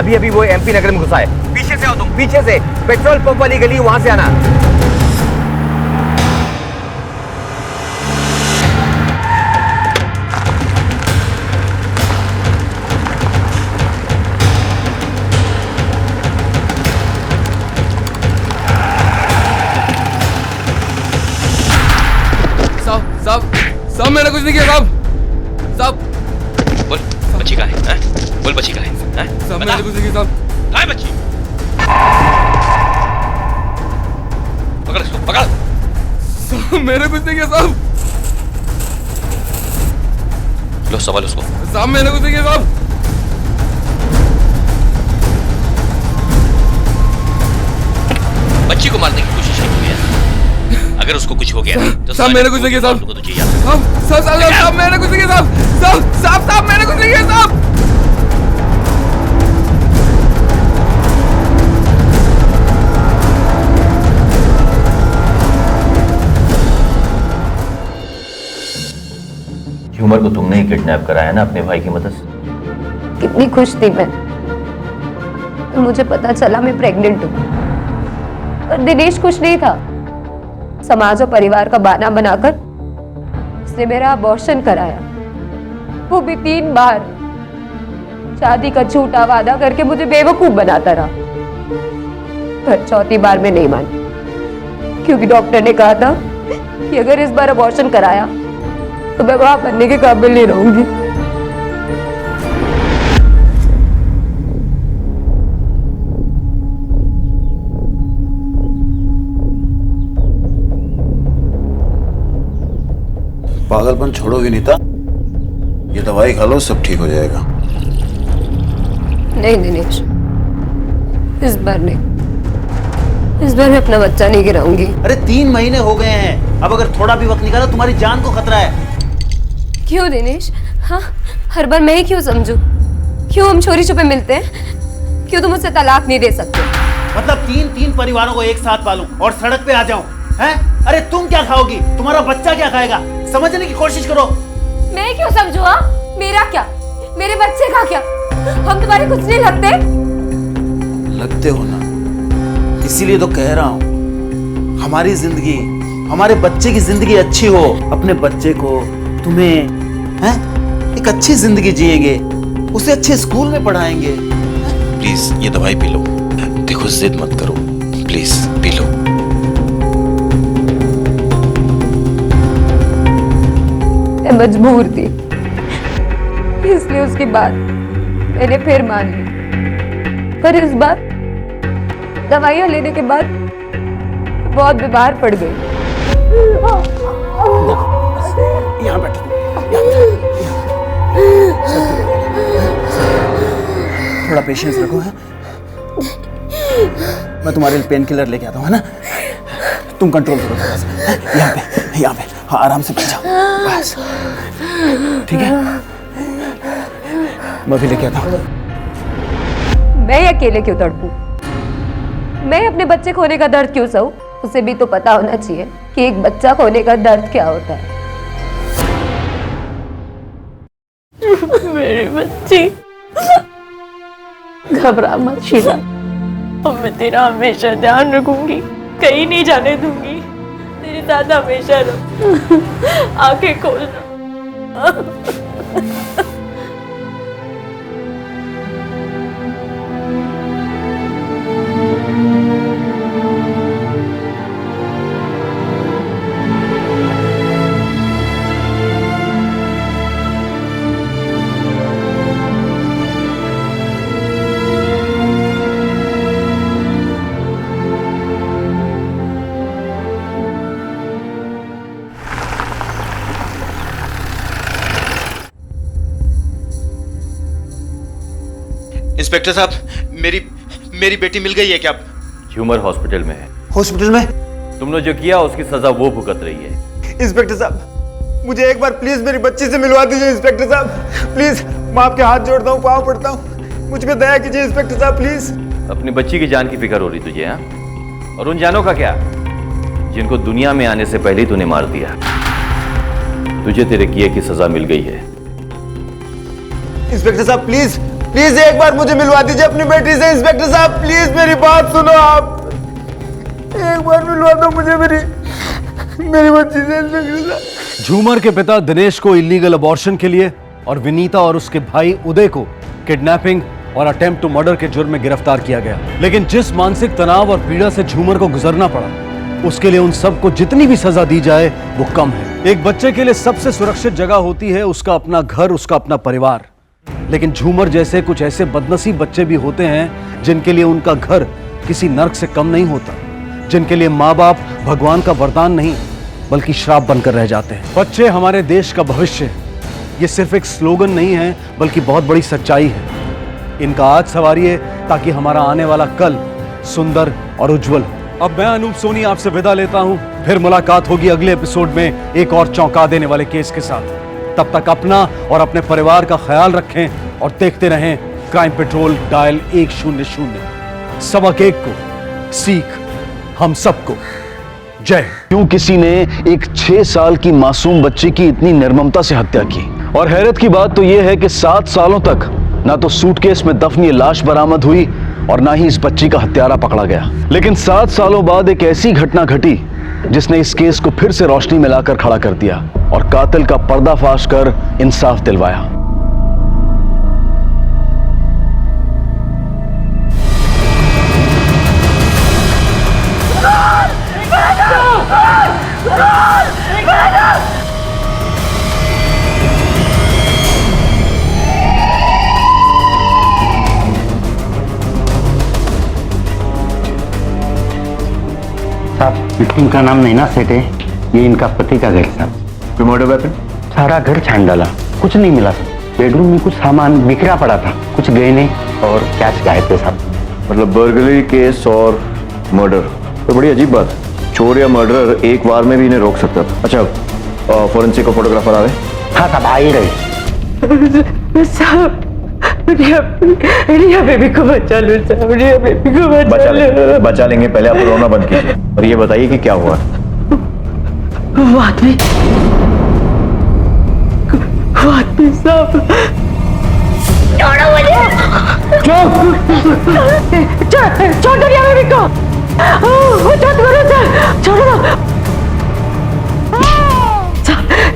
अभी अभी वो एमपी नगर में घुसा है। पीछे से आओ तुम, पीछे से, पेट्रोल पंप वाली गली, वहां से आना। साहब मैंने कुछ नहीं किया साहब। बोल बच्ची का है? बोल बच्ची का है? साहब मैंने कुछ नहीं किया साहब। कहाँ है बच्ची? पकड़ इसको, पकड़। साहब मैंने कुछ नहीं किया साहब। लो सवाल उसको। साहब मैंने कुछ नहीं किया साहब। बच्ची को मारने की कोशिश नहीं की है। अगर उसको कुछ हो गया तो साहब मैंने कुछ नहीं किया साहब। तुझे याद है। साहब मैंने कुछ नहीं किया साहब। साहब मैंने कुछ नहीं किया साहब। झूमर को तुमने ही किडनैप कराया ना अपने भाई की मदद से? कितनी खुश थी मैं तो मुझे पता चला मैं प्रेग्नेंट हूँ। पर दिनेश खुश नहीं था। समाज और परिवार का बहाना बनाकर उसने मेरा अबॉर्शन कराया, वो भी 3 बार। शादी का झूठा वादा करके मुझे बेवकूफ बनाता रहा। पर 4थी बार में नहीं मानी, क्योंकि डॉक्टर ने कहा था कि अगर इस बार अबॉर्शन कराया तो मैं वहां बनने के काबिल नहीं रहूंगी। पागलपन छोड़ो विनीता, ये दवाई खा लो, सब ठीक हो जाएगा। नहीं दिनेश, इस बार नहीं। इस बार मैं अपना बच्चा नहीं गिराऊंगी। अरे 3 महीने हो गए हैं, अब अगर थोड़ा भी वक्त निकाला तुम्हारी जान को खतरा है। क्यों दिनेश? हाँ, हर बार मैं ही क्यों समझूं? क्यों हम चोरी छुपे मिलते हैं? क्यों तुम मुझसे तलाक नहीं दे सकते? मतलब 3 परिवारों को एक साथ पालूं और सड़क पे आ जाऊं, हैं? अरे तुम क्या खाओगी? तुम्हारा बच्चा क्या खाएगा? समझने की कोशिश करो। मैं क्यों समझूं? हाँ, मेरा क्या, मेरे बच्चे का क्या? हम तुम्हारे कुछ नहीं लगते? लगते हो ना, इसीलिए तो कह रहा हूँ हमारी जिंदगी, हमारे बच्चे की जिंदगी अच्छी हो। अपने बच्चे को, तुम्हें, हैं, एक अच्छी जिंदगी जिएंगे, उसे अच्छे स्कूल में पढ़ाएंगे। प्लीज ये दवाई पी लो। देखो जिद मत करो, प्लीज पी लो। मैं मजबूर थी, इसलिए उसकी बात मैंने फिर मान ली। पर इस बार दवाइयां लेने के बाद बहुत बीमार पड़ गई। यहाँ बैठो, थोड़ा पेशेंस रखो, है? मैं तुम्हारे लिए पेन किलर लेके आता हूँ, है ना? तुम कंट्रोल करो थोड़ा सा। यहाँ पे, हाँ, आराम से बैठ जाओ, बस। ठीक है, मैं भी लेके आता हूँ। मैं अकेले क्यों तड़पूं? मैं अपने बच्चे खोने का दर्द क्यों सहूं? उसे भी तो पता होना चाहिए कि एक बच्चा खोने का दर्द क्या होता है। मेरी बच्ची, घबरा मत शीला, और मैं तेरा हमेशा ध्यान रखूंगी। कहीं नहीं जाने दूंगी, तेरे साथ हमेशा रहूं। आंखें खोलना। इंस्पेक्टर साहब, मेरी बेटी मिल गई है क्या? झूमर हॉस्पिटल में है। हॉस्पिटल में? तुमने जो किया उसकी सजा वो भुगत रही है। इंस्पेक्टर साहब, मुझे एक बार प्लीज मेरी बच्ची से मिलवा दीजिए इंस्पेक्टर साहब, प्लीज। मैं आपके हाथ जोड़ता हूँ, पाँव पड़ता हूँ, मुझ पे दया कीजिए इंस्पेक्टर साहब, प्लीज। अपनी बच्ची की जान की फिक्र हो रही तुझे? हाँ, और उन जानों का क्या जिनको दुनिया में आने से पहले ही तूने मार दिया? तुझे तेरे किए की सजा मिल गई है। इंस्पेक्टर साहब प्लीज, प्लीज एक बार मुझे मिलवा दीजिए अपनी बेटी से। इंस्पेक्टर साहब प्लीज मेरी बात सुनो, आप एक बार मिलवा दो मुझे मेरी बच्ची से। इंस्पेक्टर साहब, झूमर के पिता दिनेश को इलीगल अबॉर्शन के लिए और विनीता और उसके भाई उदय को किडनैपिंग और अटेम्प्ट टू मर्डर के जुर्म में गिरफ्तार किया गया। लेकिन जिस मानसिक तनाव और पीड़ा से झूमर को गुजरना पड़ा, उसके लिए उन सबको जितनी भी सजा दी जाए वो कम है। एक बच्चे के लिए सबसे सुरक्षित जगह होती है उसका अपना घर, उसका अपना परिवार। लेकिन झूमर जैसे कुछ ऐसे बदनसीब बच्चे भी होते हैं जिनके लिए उनका घर किसी नर्क से कम नहीं होता, जिनके लिए माँ बाप भगवान का वरदान नहीं बल्कि श्राप बनकर रह जाते हैं। बच्चे हमारे देश का भविष्य है। ये सिर्फ एक स्लोगन नहीं है बल्कि बहुत बड़ी सच्चाई है। इनका आज संवारिए ताकि हमारा आने वाला कल सुंदर और उज्जवल हो। अब मैं अनूप सोनी आपसे विदा लेता हूं। फिर मुलाकात होगी अगले एपिसोड में एक और चौंका देने वाले केस के साथ। तब तक अपना और अपने परिवार का ख्याल रखें और देखते रहें क्राइम पेट्रोल डायल 100। सबक एक को, सीख हम सबको। जय। क्यों किसी ने एक 6 साल की मासूम बच्ची की इतनी निर्ममता से हत्या की? और हैरत की बात तो यह है कि 7 सालों तक ना तो सूटकेस में दफन ये लाश बरामद हुई और ना ही इस बच्ची का हत्यारा पकड़ा गया। लेकिन 7 सालों बाद एक ऐसी घटना घटी जिसने इस केस को फिर से रोशनी में लाकर खड़ा कर दिया और कातिल का पर्दाफाश कर इंसाफ दिलवाया। साहब, विक्टिम का नाम नैना सेठ है, ये इनका पति का घर। साहब, कोई मर्डर वेपन? सारा घर छान डाला, कुछ नहीं मिला। बेडरूम में कुछ सामान बिखरा पड़ा था, कुछ गहने और कैश गायब थे साहब। मतलब बर्गलरी केस और मर्डर, तो बड़ी अजीब बात है। चोर या मर्डरर एक बार में भी इन्हें रोक सकता था। अच्छा, फोरेंसिक का फोटोग्राफर आ रहे? हाँ साहब, आ ही रहे। साहब, रिया बेबी को बचा लो साहब, रिया बेबी को बचा लो। बचा लेंगे, पहले आप रोना बंद कीजिए और ये बताइए कि क्या हुआ। वो आदमी साहब, छोड़ो मुझे, छोड़ दो रिया बेबी को, छोड़ दो सर, छोड़ो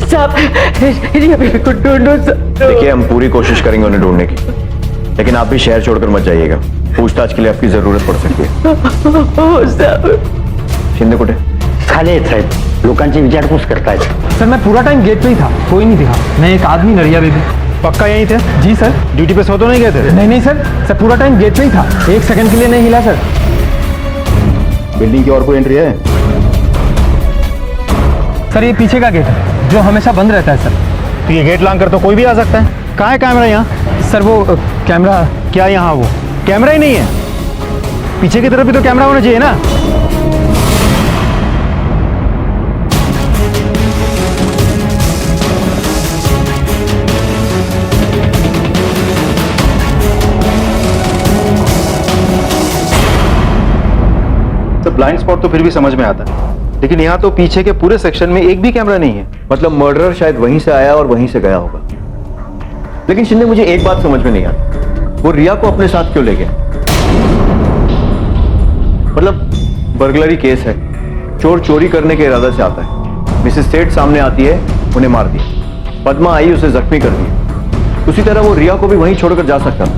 साहब, रिया बेबी को ढूंढो सर। देखिए, हम पूरी कोशिश करेंगे उन्हें ढूंढने की, लेकिन आप भी शहर छोड़कर मत जाइएगा। पूछताछ के लिए आपकी जरूरत पड़ सकती है। शिंदे कुठे? खाली साहेब, लोकांची विचारपूस करतायत। सर, मैं पूरा टाइम गेट पे ही था, कोई नहीं दिखा। मैं एक आदमी नरिया बेबी। पक्का यहीं थे? जी सर। ड्यूटी पे सो तो नहीं गए थे? नहीं सर, पूरा टाइम गेट पे ही था, एक सेकंड के लिए नहीं हिला सर। बिल्डिंग की और कोई एंट्री है? सर, ये पीछे का गेट है जो हमेशा बंद रहता है सर। तो ये गेट लांग कर तो कोई भी आ सकता है। कहाँ है कैमरा यहाँ? सर, वो कैमरा क्या यहाँ? वो कैमरा ही नहीं है। पीछे की तरफ भी तो कैमरा होना चाहिए ना। तो ब्लाइंड स्पॉट तो फिर भी समझ में आता है, लेकिन यहाँ तो पीछे के पूरे सेक्शन में एक भी कैमरा नहीं है। मतलब मर्डरर शायद वहीं से आया और वहीं से गया होगा। लेकिन शिंदे, मुझे एक बात समझ में नहीं आती, वो रिया को अपने साथ क्यों ले गया? मतलब बर्गलरी केस है। चोर चोरी करने के इरादे से आता है। मिसेस सेठ सामने आती है, उन्हें मार दिया। पद्मा आई, उसे जख्मी कर दिया। उसी तरह वो रिया को भी वहीं छोड़कर जा सकता था।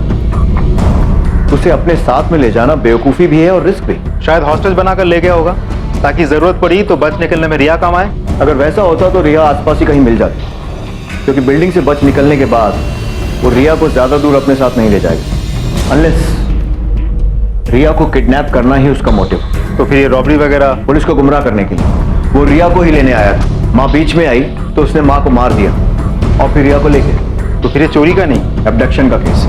उसे अपने साथ में ले जाना बेवकूफी भी है और रिस्क भी। शायद हॉस्टेज बनाकर ले गया होगा ताकि जरूरत पड़ी तो बच निकलने में रिया काम आए। अगर वैसा होता तो रिया आसपास ही कहीं मिल जाती, क्योंकि बिल्डिंग से बच निकलने के बाद वो रिया को ज्यादा दूर अपने साथ नहीं ले जाएगी, अनलेस रिया को किडनैप करना ही उसका मोटिव। तो फिर ये रॉबरी वगैरह पुलिस को गुमराह करने के लिए। वो रिया को ही लेने आया था। माँ बीच में आई तो उसने माँ को मार दिया और फिर रिया को लेके। तो फिर ये चोरी का नहीं, एब्डक्शन का केस।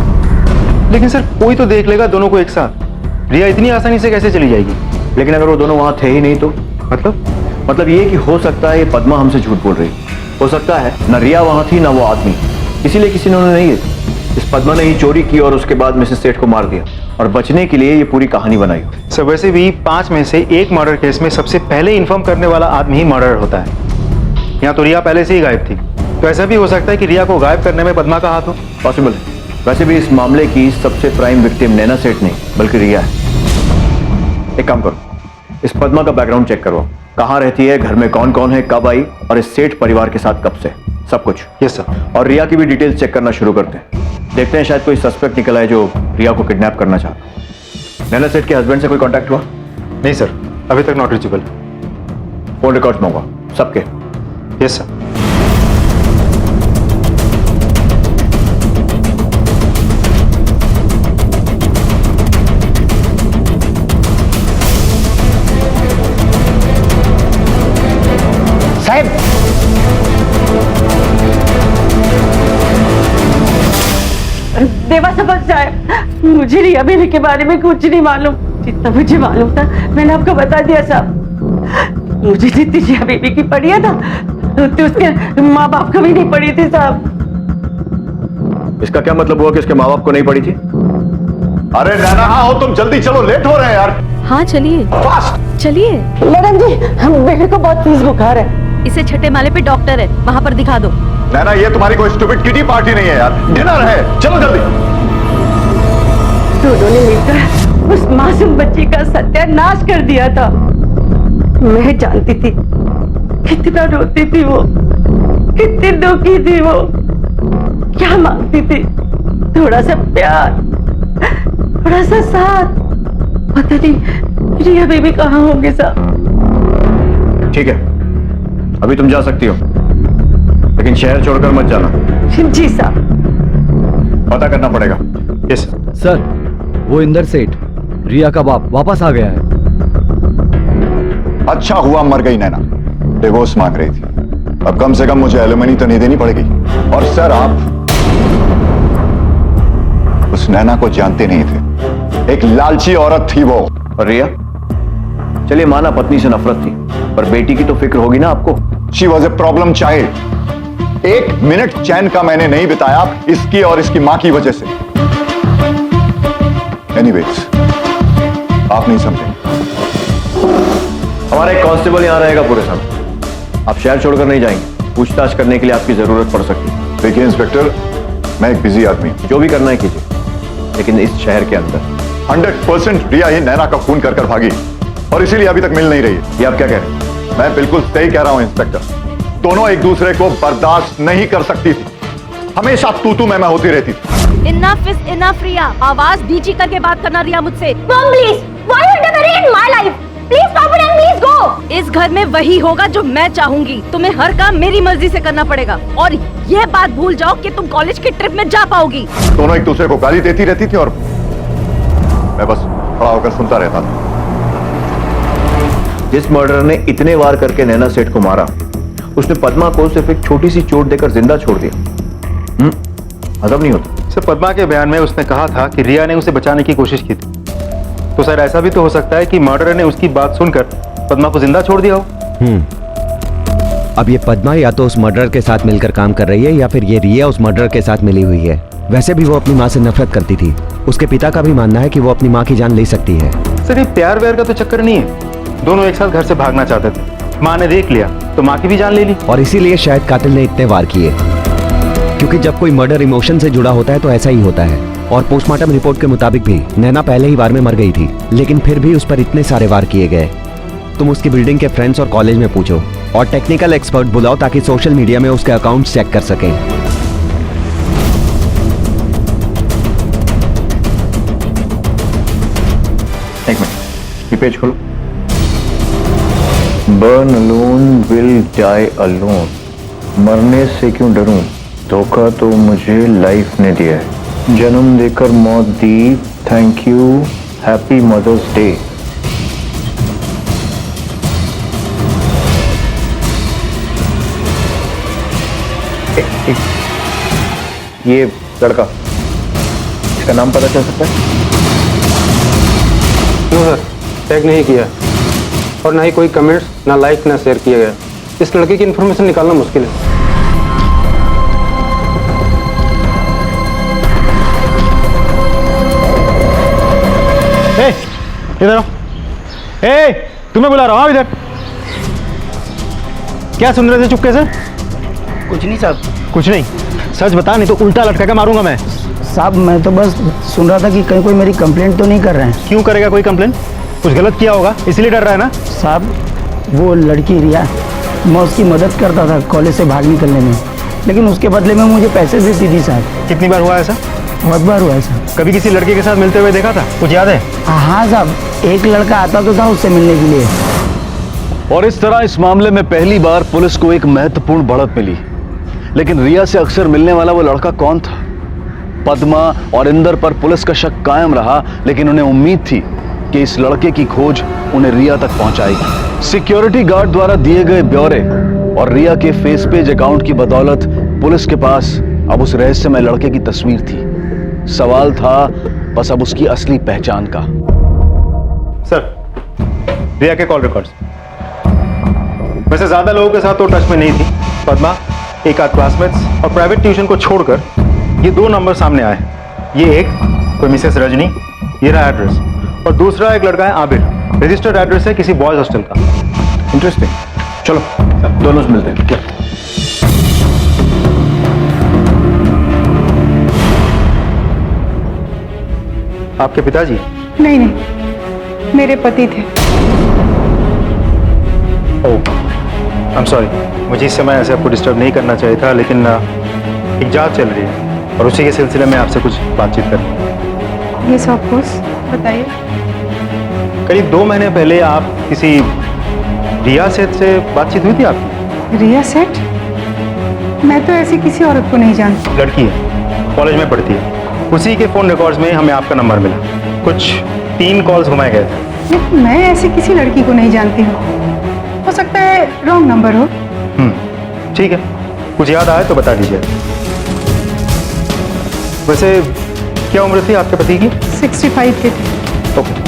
लेकिन सर कोई तो देख लेगा दोनों को एक साथ। रिया इतनी आसानी से कैसे चली जाएगी? लेकिन अगर वो दोनों वहां थे ही नहीं तो मतलब ये कि हो सकता है ये पद्मा हमसे झूठ बोल रही। हो सकता है ना रिया वहां थी ना वो आदमी, इसीलिए किसी ने उन्हें नहीं इस पद्मा ने ही चोरी की और उसके बाद मिसेस सेठ को मार दिया और बचने के लिए ये पूरी कहानी बनाई। सर वैसे भी 5 में से 1 मर्डर केस में सबसे पहले इन्फॉर्म करने वाला आदमी ही मर्डर होता है। यहाँ तो रिया पहले से ही गायब थी, तो ऐसा भी हो सकता है कि रिया को गायब करने में पद्मा का हाथ हो। पॉसिबल है। वैसे भी इस मामले की सबसे प्राइम विक्टिम नैना सेठ नहीं बल्कि रिया है। एक काम करो, इस पद्मा का बैकग्राउंड चेक करो। कहाँ रहती है, घर में कौन कौन है, कब आई और इस सेठ परिवार के साथ कब से, सब कुछ। Yes sir. और रिया की भी डिटेल्स चेक करना शुरू करते हैं। देखते हैं शायद कोई सस्पेक्ट निकला है जो रिया को किडनैप करना चाहता। नैना सेठ के हस्बैंड से कोई कांटेक्ट हुआ? नहीं सर, अभी तक नॉट रीचेबल। फोन रिकॉर्ड्स मंगवा सबके। Yes sir. साहब देवा सबक साहब, मुझे रिया बेबी के बारे में कुछ नहीं मालूम। जितना मुझे मालूम था मैंने आपको बता दिया साहब। मुझे जितनी रिया बेबी की पड़ी है था उतनी उसके माँ बाप को भी नहीं पड़ी थी साहब। इसका क्या मतलब हुआ कि उसके माँ बाप को नहीं पड़ी थी? अरे नैना हो तुम, जल्दी चलो, लेट हो रहे हैं यार। हाँ चलिए, फास्ट चलिए। मैडम जी, हम बेबी को बहुत तेज बुखार है। इसे छठे माले पे डॉक्टर है, वहाँ पर दिखा दो। नैना ये तुम्हारी कोई स्टूपिड किटी पार्टी नहीं है यार, डिनर है, चलो जल्दी। दोनों ने मिलकर उस मासूम बच्ची का सत्यानाश कर दिया था। मैं जानती थी कितना रोती थी वो, कितनी दुखी थी वो, क्या मांगती थी। थोड़ा सा प्यार, थोड़ा सा साथ। पता नहीं रिया बेबी कहाँ होंगे साहब। ठीक है, अभी तुम जा सकती हो, लेकिन शहर छोड़कर मत जाना। जी साहब। पता करना पड़ेगा। यस सर, वो इंदर सेठ, रिया का बाप, वापस आ गया है। अच्छा हुआ मर गई नैना, डिवोर्स मांग रही थी। अब कम से कम मुझे एलिमनी तो नहीं देनी पड़ेगी। और सर आप उस नैना को जानते नहीं थे, एक लालची औरत थी वो। और रिया, चलिए माना पत्नी से नफरत थी, पर बेटी की तो फिक्र होगी ना आपको। She was a problem child. 1 minute चैन का मैंने नहीं बिताया इसकी और इसकी मां की वजह से। एनीवेज, आप नहीं समझे। हमारा एक कांस्टेबल यहाँ रहेगा पूरे समय। आप शहर छोड़कर नहीं जाएंगे, पूछताछ करने के लिए आपकी जरूरत पड़ सकती है। देखिए इंस्पेक्टर, मैं एक बिजी आदमी, जो भी करना है कीजिए, लेकिन इस शहर के अंदर 100% रिया ही नैना का खून कर कर भागी और इसीलिए अभी तक मिल नहीं रही है। ये आप क्या कह रहे हैं? मैं बिल्कुल सही कह रहा हूं इंस्पेक्टर। दोनों एक दूसरे को बर्दाश्त नहीं कर सकती थी, हमेशा तू मैं होती रहती थी। इनफ इज इनफ रिया, आवाज नीची करके बात करना रिया मुझसे। Mom please, why you interfering in my life? Please stop it and please go. इस घर में वही होगा जो मैं चाहूंगी। तुम्हें हर काम मेरी मर्जी से करना पड़ेगा और ये बात भूल जाओ कि तुम कॉलेज की ट्रिप में जा पाओगी। दोनों एक दूसरे को गाली देती रहती थी और मैं बस खड़ा होकर सुनता रहता था। जिस मर्डरर ने इतने वार करके नैना सेठ को मारा, उसने पद्मा को सिर्फ एक छोटी सी चोट देकर जिंदा छोड़ दिया। हजम नहीं होता। सर पद्मा के बयान में उसने कहा था कि रिया ने उसे बचाने की कोशिश की थी, तो सर ऐसा भी तो हो सकता है कि मर्डरर ने उसकी बात सुनकर पद्मा को जिंदा छोड़ दिया हो। अब ये पद्मा या तो उस मर्डरर के साथ मिलकर काम कर रही है या फिर ये रिया उस मर्डरर के साथ मिली हुई है। वैसे भी वो अपनी माँ से नफरत करती थी। उसके पिता का भी मानना है कि वो अपनी माँ की जान ले सकती है। सर ये प्यार व्यार का तो चक्कर नहीं है, दोनों एक साथ घर से भागना चाहते थे। माँ ने देख लिया तो माँ की भी जान ले ली। और इसीलिए शायद कातिल ने इतने वार किए, क्योंकि जब कोई मर्डर इमोशन से जुड़ा होता है तो ऐसा ही होता है। और पोस्टमार्टम रिपोर्ट के मुताबिक भी नैना पहले ही वार में मर गई थी, लेकिन फिर भी उस पर इतने सारे वार किए गए। तुम उसकी बिल्डिंग के फ्रेंड्स और कॉलेज में पूछो और टेक्निकल एक्सपर्ट बुलाओ ताकि सोशल मीडिया में उसके अकाउंट्स चेक कर सकें। एक मिनट, ये पेज खोलो। Born alone will die alone, मरने से क्यों डरूं, धोखा तो मुझे लाइफ ने दिया है, जन्म देकर मौत दी, thank you, happy mother's day. ये लड़का, इसका नाम पता चल सकता है? नो सर, टैग नहीं किया और ना ही कोई कमेंट्स, ना लाइक, ना शेयर किया गया। इस लड़के की इन्फॉर्मेशन निकालना मुश्किल है। इधर आओ। तुम्हें बुला रहा हूँ इधर। क्या सुन रहे थे चुपके से? कुछ नहीं साहब। कुछ नहीं? सच बता, नहीं तो उल्टा लटका के मारूंगा मैं। साहब मैं तो बस सुन रहा था कि कहीं कोई मेरी कंप्लेंट तो नहीं कर रहे हैं। क्यों करेगा कोई कंप्लेंट? कुछ गलत किया होगा इसलिए डर रहा है ना? साहब वो लड़की रिया, मैं उसकी मदद करता था कॉलेज से भाग निकलने में, लेकिन उसके बदले में मुझे पैसे देती थी साहब। कितनी बार हुआ ऐसा? बहुत बार हुआ है साहब। कभी किसी लड़के के साथ मिलते हुए देखा था? कुछ याद है? हाँ साहब, एक लड़का आता तो था उससे मिलने के लिए। और इस तरह इस मामले में पहली बार पुलिस को एक महत्वपूर्ण बढ़त मिली। लेकिन रिया से अक्सर मिलने वाला वो लड़का कौन था? पद्मा और इंदर पर पुलिस का शक कायम रहा, लेकिन उन्हें उम्मीद थी कि इस लड़के की खोज उन्हें रिया तक पहुंचाएगी। सिक्योरिटी गार्ड द्वारा दिए गए ब्यौरे और रिया के फेस पेज अकाउंट की बदौलत पुलिस के पास अब उस रहस्यमय लड़के की तस्वीर थी। सवाल था बस अब उसकी असली पहचान का। सर, रिया के कॉल रिकॉर्ड्स। वैसे ज्यादा लोगों के साथ तो टच में नहीं थी। पद्मा, एक आध क्लासमेट्स और प्राइवेट ट्यूशन को छोड़कर ये 2 नंबर सामने आए। ये एक कोई मिसेस रजनी, ये रहा एड्रेस, और दूसरा एक लड़का है आबिर, रजिस्टर्ड एड्रेस है किसी बॉयज हॉस्टल का। इंटरेस्टिंग। चलो दोनों से मिलते हैं। आपके पिताजी? नहीं नहीं, मेरे पति थे। ओह, आई एम सॉरी, मुझे इस समय ऐसे आपको डिस्टर्ब नहीं करना चाहिए था, लेकिन एक जांच चल रही है और उसी के सिलसिले में आपसे कुछ बातचीत करनी। यस ऑफ कोर्स, बताइए। करीब 2 महीने पहले आप किसी रिया सेठ से बातचीत हुई थी आपकी? रिया सेठ? मैं तो ऐसी किसी औरत को नहीं जानती। लड़की है, कॉलेज में पढ़ती है। उसी के फोन रिकॉर्ड्स में हमें आपका नंबर मिला। कुछ 3 कॉल्स घुमाए गए थे। लेकिन मैं ऐसी किसी लड़की को नहीं जानती हूँ। हो सकता है रॉन्ग नंबर हो। ठीक है, कुछ याद आए तो बता दीजिए। वैसे क्या उम्र थी आपके पति की? 65 के थे। ओके।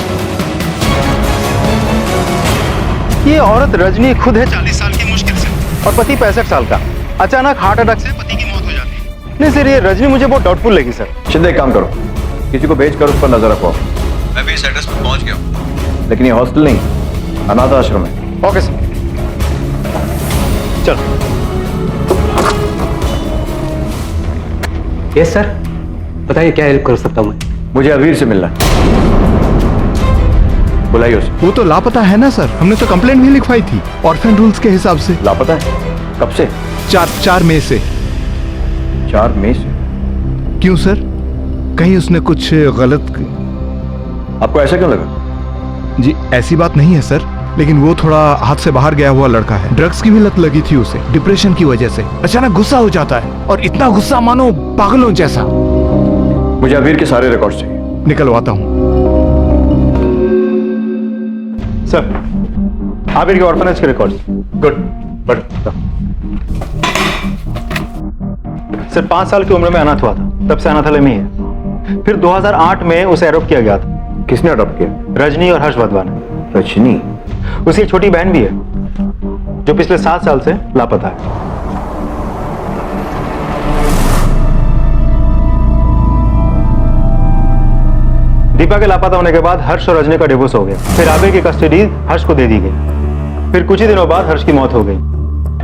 ये औरत रजनी खुद है 40 साल की मुश्किल से, और पति 65 साल का। अचानक हार्ट अटैक से पति की मौत हो जाती है। नहीं सर, ये रजनी मुझे बहुत डाउटफुल लगी सर। शिंदे, एक काम करो, किसी को भेज कर उस पर नजर रखो। मैं भी इस एड्रेस पर पहुंच गया हूं, लेकिन ये हॉस्टल नहीं, अनाथ आश्रम है। ओके सर, चल। यस सर, बताइए क्या हेल्प कर सकता हूँ मैं? मुझे अबीर से मिलना है, बुलाइए उसे। वो तो लापता है ना सर, हमने तो कंप्लेंट भी लिखवाई थी ऑर्फन रूल्स के हिसाब से। लापता है? कब से? 4 मई से। 4 मई से? क्यों सर, कहीं उसने कुछ गलत? आपको ऐसा क्यों लगा? जी ऐसी बात नहीं है सर, लेकिन वो थोड़ा हाथ से बाहर गया हुआ लड़का है। ड्रग्स की भी लत लगी थी उसे, डिप्रेशन की वजह से। अचानक गुस्सा हो जाता है, और इतना गुस्सा मानो पागलों जैसा। मुझे अबीर के सारे रिकॉर्ड चाहिए। निकलवाता हूँ सर। आबिर के ऑर्फनेज के रिकॉर्ड्स। गुड, बट सर 5 साल की उम्र में अनाथ हुआ था, तब से अनाथालय में ही है। फिर 2008 में उसे अडॉप्ट किया गया था। किसने अडॉप्ट किया? रजनी और हर्ष वाधवा ने। रजनी? उसकी एक छोटी बहन भी है जो पिछले 7 साल से लापता है। दीपा के लापता होने के बाद हर्ष और रजनी का डिवोर्स हो गया। फिर आबिर की कस्टडी हर्ष को दे दी गई। फिर कुछ ही दिनों बाद हर्ष की मौत हो गई।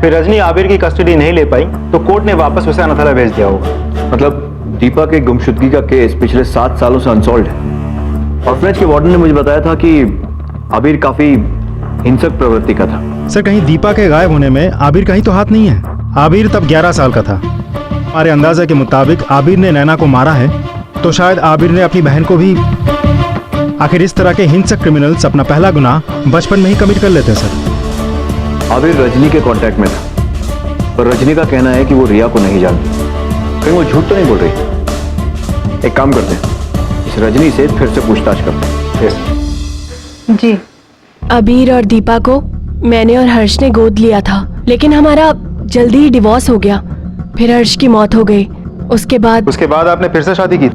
फिर रजनी आबिर की कस्टडी नहीं ले पाई तो कोर्ट ने वापस उसे अनाथालय भेज दिया होगा। मतलब दीपा के गुमशुदगी का केस पिछले 7 सालों से अनसॉल्व है। ऑर्फनेज के वार्डन ने मुझे बताया था कि आबिर काफी हिंसक प्रवृत्ति का था। सर कहीं दीपा के गायब होने में आबिर का ही तो हाथ नहीं है। आबिर तब 11 साल का था। हमारे अंदाजे के मुताबिक आबिर ने नैना को मारा है, तो शायद आबिर ने अपनी बहन को भी। आखिर इस तरह के हिंसक क्रिमिनल्स अपना पहला गुनाह बचपन में ही कमिट कर लेते हैं सर। आबिर रजनी के कांटेक्ट में था, पर रजनी का कहना है कि वो रिया को नहीं जानती। कहीं वो झूठ तो नहीं बोल रही? एक काम करते हैं, इस रजनी से फिर से पूछताछ करते हैं। जी। अबीर और दीपा को मैंने और हर्ष ने गोद लिया था, लेकिन हमारा जल्दी ही डिवोर्स हो गया। फिर हर्ष की मौत हो गई। उसके बाद आपने फिर से शादी की?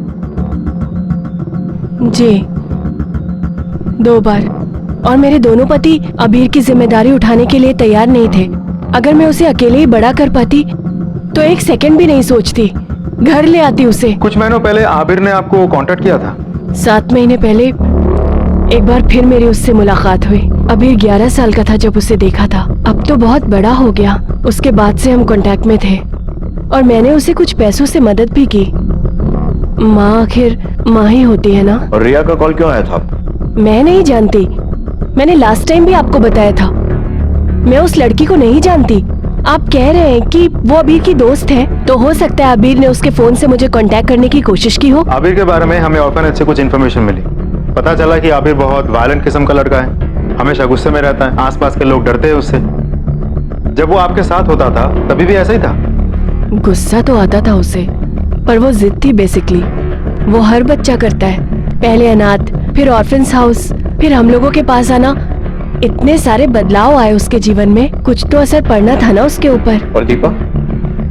जी, 2 बार। और मेरे दोनों पति अबीर की जिम्मेदारी उठाने के लिए तैयार नहीं थे। अगर मैं उसे अकेले ही बड़ा कर पाती तो 1 सेकंड भी नहीं सोचती, घर ले आती उसे। कुछ महीनों पहले आबिर ने आपको कांटेक्ट किया था? 7 महीने पहले एक बार फिर मेरी उससे मुलाकात हुई। अबीर 11 साल का था जब उसे देखा था। अब तो बहुत बड़ा हो गया। उसके बाद से हम कांटेक्ट में थे और मैंने उसे कुछ पैसों से मदद भी की। माँ आखिर माँ ही होती है ना। और रिया का कॉल क्यों आया था? मैं नहीं जानती। मैंने लास्ट टाइम भी आपको बताया था, मैं उस लड़की को नहीं जानती। आप कह रहे हैं कि वो अबीर की दोस्त है, तो हो सकता है अबीर ने उसके फोन से मुझे कांटेक्ट करने की कोशिश की हो। आबिर के बारे में हमें ऑर्फनेज से कुछ इन्फॉर्मेशन मिली। पता चला कि आबिर बहुत वायलेंट किस्म का लड़का है, हमेशा गुस्से में रहता है, आसपास के लोग डरते हैं उससे। जब वो आपके साथ होता था तभी भी ऐसा ही था? गुस्सा तो आता था उसे, पर वो जिद थी बेसिकली। वो हर बच्चा करता है, पहले अनाथ, फिर ऑर्फन्स हाउस, फिर हम लोगों के पास आना। इतने सारे बदलाव आए उसके जीवन में, कुछ तो असर पड़ना था ना उसके ऊपर। और दीपा,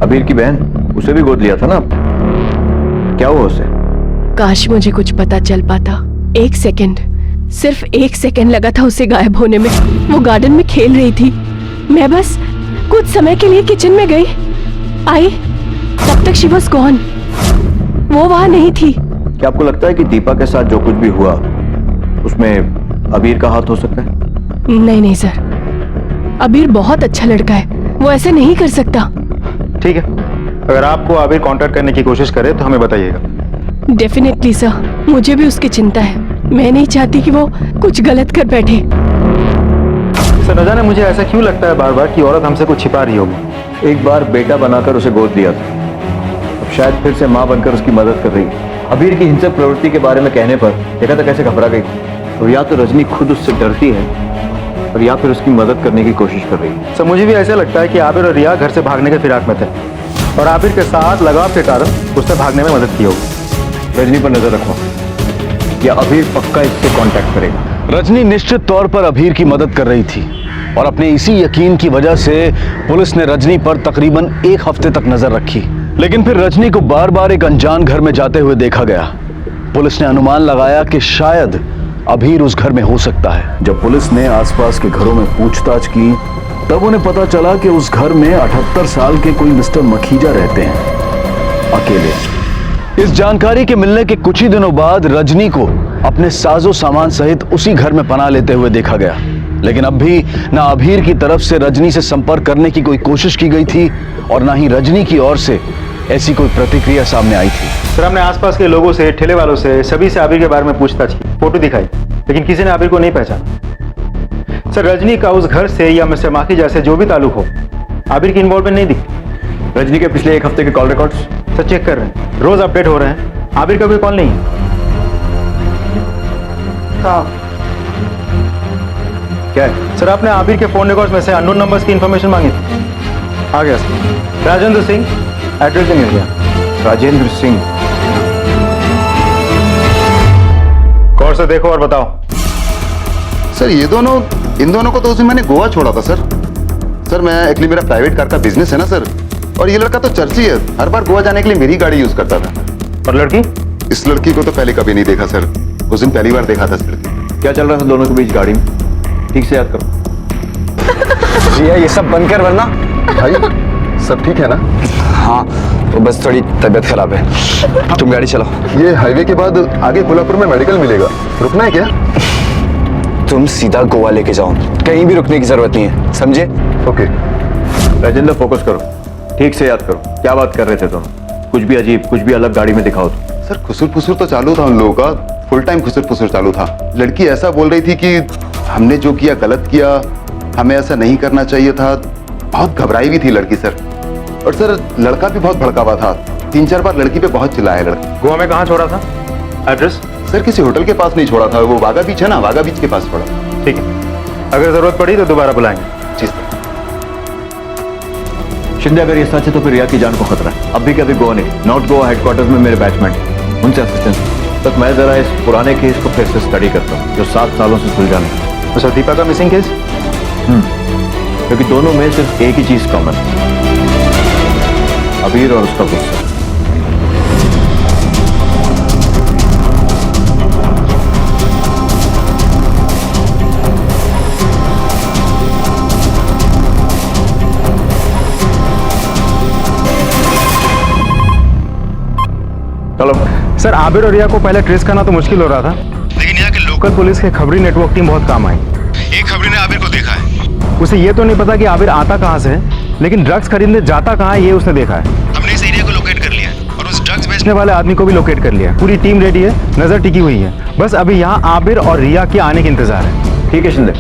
अबीर की बहन, उसे भी गोद लिया था ना? क्या हुआ उसे? काश मुझे कुछ पता चल पाता। 1 सेकंड, सिर्फ 1 सेकंड लगा था उसे गायब होने में। वो गार्डन में खेल रही थी, मैं बस कुछ समय के लिए किचन में गई, आई, तब तक शी वाज गॉन। वो वहां नहीं थी। क्या आपको लगता है कि दीपा के साथ जो कुछ भी हुआ उसमें अबीर का हाथ हो सकता है? नहीं सर, अबीर बहुत अच्छा लड़का है, वो ऐसे नहीं कर सकता। ठीक है, अगर आपको आबिर कांटेक्ट करने की कोशिश करे तो हमें बताइएगा। डेफिनेटली सर, मुझे भी उसकी चिंता है। मैं नहीं चाहती कि वो कुछ गलत कर बैठे। सर, न जाने मुझे ऐसा क्यों लगता है बार बार कि औरत हमसे कुछ छिपा रही होगी। एक बार बेटा बनाकर उसे गोद दिया था, अब शायद फिर से माँ बनकर उसकी मदद कर रही है। अबीर की हिंसक प्रवृत्ति के बारे में कहने पर देखा था कैसे घबरा गई। तो या तो रजनी खुद उससे डरती है और या फिर उसकी मदद करने की कोशिश कर रही है। सर, मुझे भी ऐसा लगता है कि आबिर और रिया घर से भागने के फिराक में थे और आबिर के साथ लगाव के कारण उसने भागने में मदद की होगी। रजनी पर नजर रखो, या अबीर पक्का इससे कांटेक्ट करेगा। रजनी निश्चित तौर पर अबीर की मदद कर रही थी और अपने इसी यकीन की वजह से पुलिस ने रजनी पर तकरीबन 1 हफ्ते तक नजर रखी। लेकिन फिर रजनी को बार बार एक अनजान घर में जाते हुए देखा गया। पुलिस ने अनुमान लगाया कि शायद अबीर उस घर में हो सकता है। जब पुलिस ने आसपास के घरों में पूछताछ की तब उन्हें पता चला कि उस घर में 78 साल के कोई मिस्टर मखीजा रहते हैं, अकेले। इस जानकारी के मिलने के कुछ ही दिनों बाद रजनी को अपने साजो सामान सहित उसी घर में पनाह लेते हुए देखा गया। लेकिन अब भी ना अबीर की तरफ से रजनी से संपर्क करने की कोई कोशिश की गई थी और ना ही रजनी की ओर से ऐसी कोई प्रतिक्रिया सामने आई थी। सर, हमने आसपास के लोगों से, ठेले वालों से, सभी से आबिर के बारे में पूछताछ की, फोटो दिखाई, लेकिन किसी ने आबिर को नहीं पहचाना। सर, रजनी का उस घर से या मिस्टर माखीजा से जो भी ताल्लुक हो, आबिर की इन्वॉल्वमेंट नहीं दिखती। रजनी के पिछले 1 हफ्ते के कॉल रिकॉर्ड्स सर चेक कर रहे हैं, रोज अपडेट हो रहे हैं। आबिर का कोई कॉल नहीं है। क्या है सर? आपने आबिर के फोन रिकॉर्ड्स में से अननोन नंबर्स की इंफॉर्मेशन मांगी थी। आ गया सर। राजेंद्र सिंह, एड्रेस भी मिल गया। राजेंद्र सिंह, गौर से देखो और बताओ। सर, इन दोनों को तो उसी मैंने गोवा छोड़ा था सर। सर, मैं एक्चुअली मेरा प्राइवेट कार का बिजनेस है ना सर, और ये लड़का तो चर्ची है, हर बार गोवा जाने के लिए मेरी गाड़ी यूज करता था। और लड़की? इस लड़की को तो पहले कभी नहीं देखा सर, उस दिन पहली बार देखा था सर। क्या चल रहा था दोनों के बीच गाड़ी में? ठीक से याद करो। रिया, ये सब बंद कर, वरना भाई सब ठीक है ना? हाँ, तो बस थोड़ी तबीयत खराब है। तुम गाड़ी चलाओ। ये हाईवे के बाद आगे कोल्हापुर में मेडिकल मिलेगा, रुकना है क्या? तुम सीधा गोवा लेके जाओ, कहीं भी रुकने की जरूरत नहीं है, समझे? ओके। राजेंद्र, फोकस करो, ठीक से याद करो, क्या बात कर रहे थे तुम? कुछ भी अजीब, कुछ भी अलग गाड़ी में दिखाओ तो। सर खुसुर फुसुर तो चालू था उन लोगों का, फुल टाइम खुसुर फुसुर चालू था। लड़की ऐसा बोल रही थी कि हमने जो किया गलत किया, हमें ऐसा नहीं करना चाहिए था। बहुत घबराई भी थी लड़की सर। और सर लड़का भी बहुत भड़का हुआ था, 3-4 बार लड़की पे बहुत चिल्लाया लड़का। गोवा में कहाँ छोड़ा था? एड्रेस? सर किसी होटल के पास नहीं छोड़ा था, वो वाघा बीच है ना, वाघा बीच के पास छोड़ा। ठीक है, अगर जरूरत पड़ी तो दोबारा बुलाएंगे। जी सर। शिंदे, अगर ये सच है तो फिर रिया की जान को खतरा है। अभी के अभी गोवा नहीं, नॉर्थ गोवा हेडक्वार्टर्स में मेरे बैचमेंट है, उनसे असिस्टेंस तक मैं जरा इस पुराने केस को फिर से स्टडी करता हूँ जो 7 सालों से सुलझा नहीं। तो सर दीपा का मिसिंग केस? क्योंकि दोनों में सिर्फ एक ही चीज कॉमन है, अबीर और उसका गुस्सा। चलो सर, आबिर और रिया को पहले ट्रेस करना तो मुश्किल हो रहा था, लेकिन यहाँ के लोकल पुलिस के खबरी नेटवर्क टीम बहुत काम आई। एक खबरी ने आबिर को देखा है, उसे ये तो नहीं पता कि आबिर आता कहाँ से है, लेकिन ड्रग्स खरीदने जाता कहाँ है ये उसने देखा है। हमने इस एरिया को लोकेट कर लिया और उस ड्रग्स बेचने वाले आदमी को भी लोकेट कर लिया। पूरी टीम रेडी है, नजर टिकी हुई है, बस अभी यहाँ आबिर और रिया के आने का इंतजार है। ठीक है शिंदे,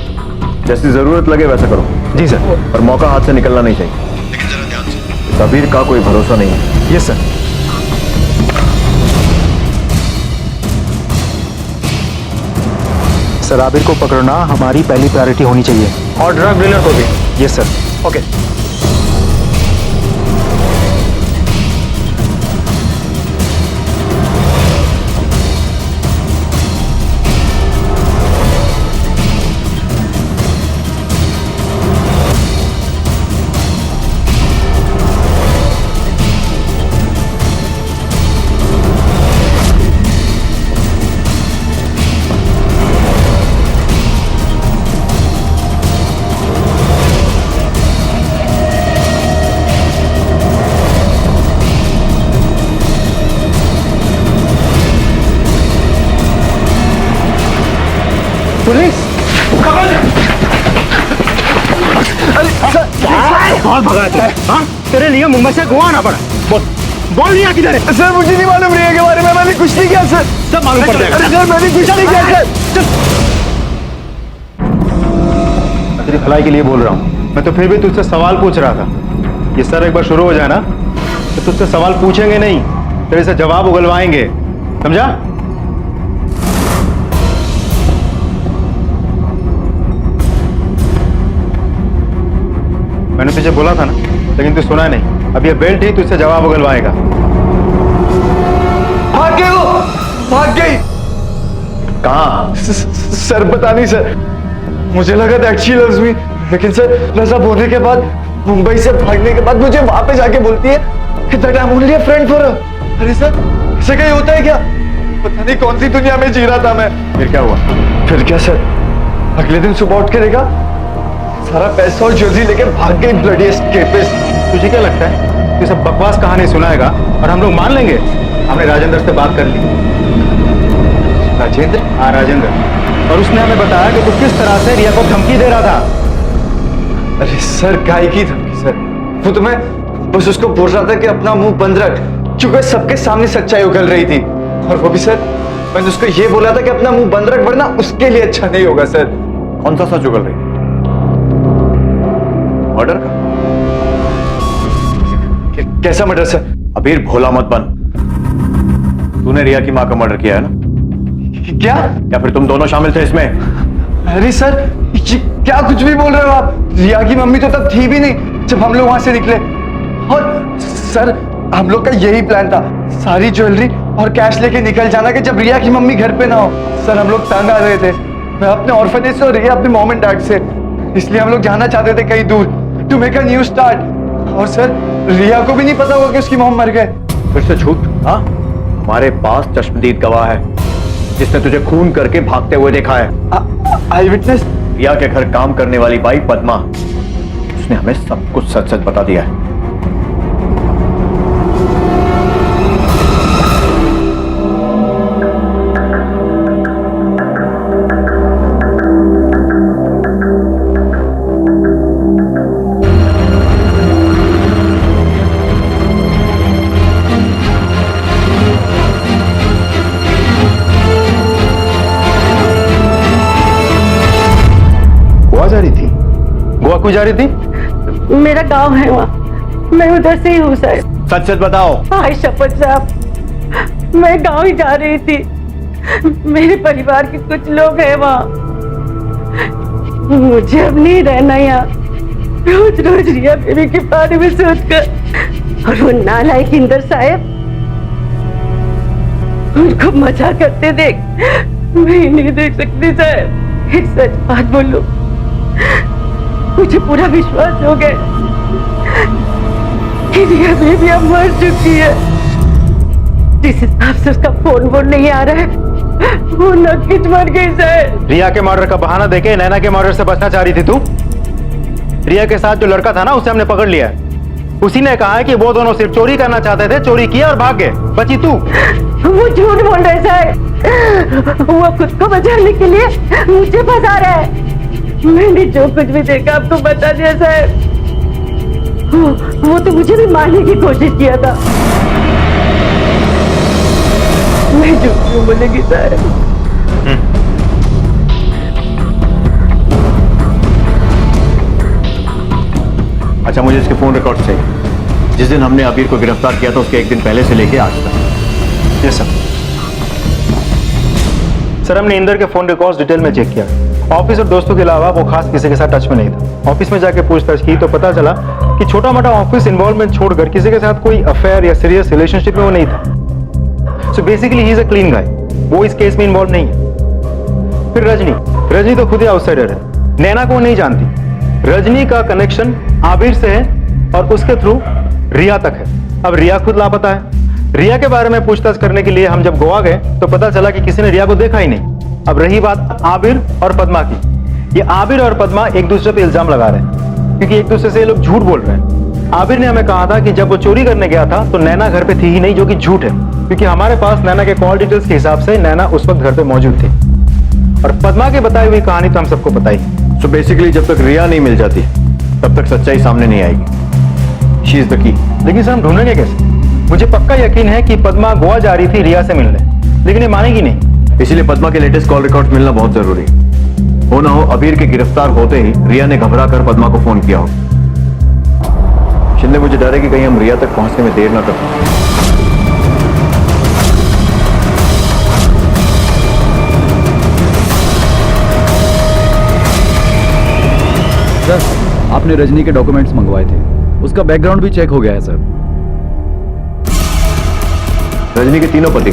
जैसी जरूरत लगे वैसा करो। जी सर। और मौका हाथ से निकलना नहीं चाहिए, लेकिन जरा ध्यान से। कबीर का कोई भरोसा नहीं है। Yes sir. सर आबिर को पकड़ना हमारी पहली प्रायोरिटी होनी चाहिए, और ड्रग डीलर को भी। Yes sir. ओके। पुलिस कौन भगा है? हाँ? तेरे लिए मुंबई से गोवा आना पड़ा। बोल रिया किधर है? सर मुझे नहीं मालूम रिया के बारे में, मैंने कुछ नहीं किया सर। सब मालूम पड़ जाएगा। सर मैंने कुछ नहीं किया सर। तेरी भलाई के लिए बोल रहा हूँ, मैं तो फिर भी तुझसे सवाल पूछ रहा था। ये सर एक बार शुरू हो जाए ना तो तुझसे सवाल पूछेंगे नहीं, तेरे से जवाब उगलवाएंगे, समझा? मैंने तुझे बोला था ना, लेकिन तू सुना नहीं। अब ये बेल्ट ही तुझसे जवाब उगलवाएगा। भाग गई वो, भाग गई। कहाँ? सर पता नहीं सर, मुझे लगा दैट शी लव्स मी, लेकिन सर नशा होने के बाद, मुंबई से भागने के बाद मुझे वहां पे जाके बोलती है that I am only a friend for her. अरे सर ऐसा कहीं होता है क्या? पता नहीं कौन सी दुनिया में जी रहा था मैं। फिर क्या हुआ? फिर क्या सर, अगले दिन सुबह उठ के देखा सारा पैसा और ज्वेलरी लेके भाग गई ब्लडी एस्केपिस्ट। तुझे क्या लगता है ये सब बकवास कहानी सुनाएगा और हम लोग मान लेंगे? हमने राजेंद्र से बात कर ली। राजेंद्र? हाँ राजेंद्र, और उसने हमें बताया कि तू किस तरह से रिया को धमकी दे रहा था। अरे सर काय की धमकी सर, वो तो मैं बस उसको बोल रहा था कि अपना मुंह बंद रख, क्योंकि सबके सामने सच्चाई उगल रही थी। और वो भी सर मैंने उसको ये बोला था कि अपना मुंह बंद रख वरना उसके लिए अच्छा नहीं होगा सर। कौन सा सच उगल रही? मर्डर का? कैसा मर्डर सर? अबीर भोला मत बन, तूने रिया की मां का मर्डर किया है ना? क्या? या फिर तुम दोनों शामिल थे इसमें? अरे सर ये क्या कुछ भी बोल रहे हो आप? रिया की मम्मी तो तब थी भी नहीं जब हम लोग वहां से निकले। और सर हम लोग का यही प्लान था, सारी ज्वेलरी और कैश लेके निकल जाना कि जब रिया की मम्मी घर पे ना हो। सर हम लोग तंग आ रहे थे, मैं अपने ऑर्फनेज से और रिया अपने मॉम एंड डैड से, इसलिए हम लोग जाना चाहते थे कहीं दूर to make a new start. और सर रिया को भी नहीं पता होगा कि उसकी मॉम मर गए। फिर से झूठ? हाँ, हमारे पास चश्मदीद गवाह है जिसने तुझे खून करके भागते हुए देखा है। आई विटनेस? रिया के घर काम करने वाली बाई पद्मा, उसने हमें सब कुछ सच सच बता दिया है। क्यों जा रही थी? मेरा गांव है वहाँ, मैं उधर से ही हूँ सर। सच सच बताओ। हाय शपथ साहब, मैं गांव ही जा रही थी। मेरे परिवार के कुछ लोग हैं वहाँ, मुझे अब नहीं रहना यहाँ। रोज रोज रिया बेबी के बारे में सोचकर, और वो नालायक इंदर साहब उनको मजा करते देख मैं नहीं देख सकती साहब। एक सच बात बोलूं, मुझे पूरा विश्वास हो गया कि रिया बेबी अब मर चुकी है। जिस हिसाब से उसका फोन नहीं आ रहा है, वो नक्कीच मर गई सर। रिया के मर्डर का बहाना देके नैना के मर्डर से बचना चाह रही थी तू? रिया के साथ जो लड़का था ना, उसे हमने पकड़ लिया है। उसी ने कहा है कि वो दोनों सिर्फ चोरी करना चाहते थे, चोरी किया और भाग गए। बची तू। वो झूठ बोल रहे सर, वो खुद को बचाने के लिए मुझे फंसा रहा है। मैंने जो कुछ भी देखा आपको बता दिया सर। वो तो मुझे भी मारने की कोशिश किया था। मैं झूठ क्यों बोलेगी सर? अच्छा, मुझे इसके फोन रिकॉर्ड चाहिए। जिस दिन हमने आबिर को गिरफ्तार किया था उसके एक दिन पहले से लेके आज तक। Yes sir. सर, हमने इंदर के फोन रिकॉर्ड्स डिटेल में चेक किया। ऑफिस और दोस्तों के अलावा वो खास किसी के साथ टच में नहीं था। ऑफिस में जाके पूछताछ की तो पता चला कि छोटा मोटा ऑफिस इन्वॉल्वमेंट छोड़कर किसी के साथ कोई अफेयर या सीरियस रिलेशनशिप में वो नहीं था। So basically he is a clean guy. वो इस केस में इन्वॉल्व नहीं है। फिर रजनी तो खुद ही आउटसाइडर है, नैना को नहीं जानती। रजनी का कनेक्शन आबिर से है और उसके थ्रू रिया तक है। अब रिया खुद लापता है। रिया के बारे में पूछताछ करने के लिए हम जब गोवा गए तो पता चला कि किसी ने रिया को देखा ही नहीं। अब रही बात आबिर और पद्मा की, ये आबिर और पद्मा एक दूसरे पे इल्जाम लगा रहे हैं क्योंकि एक दूसरे से ये लोग झूठ बोल रहे हैं। आबिर ने हमें कहा था कि जब वो चोरी करने गया था तो नैना घर पे थी ही नहीं, जो कि झूठ है क्योंकि हमारे पास नैना के कॉल डिटेल्स के हिसाब से नैना उस वक्त घर पे मौजूद थी। और पद्मा की बताई हुई कहानी तो हम सबको पता ही। सो बेसिकली जब तक रिया नहीं मिल जाती तब तक सच्चाई सामने नहीं आएगी। She is the key. लेकिन सर, हम ढूंढेंगे कैसे? मुझे पक्का यकीन है कि पद्मा गोवा जा रही थी रिया से मिलने, लेकिन ये मानेगी नहीं। इसीलिए पद्मा के लेटेस्ट कॉल रिकॉर्ड मिलना बहुत जरूरी है। हो ना हो अबीर के गिरफ्तार होते ही रिया ने घबरा कर पद्मा को फोन किया हो। शिंदे, मुझे डर है कि कहीं हम रिया तक पहुंचने में देर ना कर पाए। सर, आपने रजनी के डॉक्यूमेंट्स मंगवाए थे, उसका बैकग्राउंड भी चेक हो गया है सर। रजनी के तीनों पति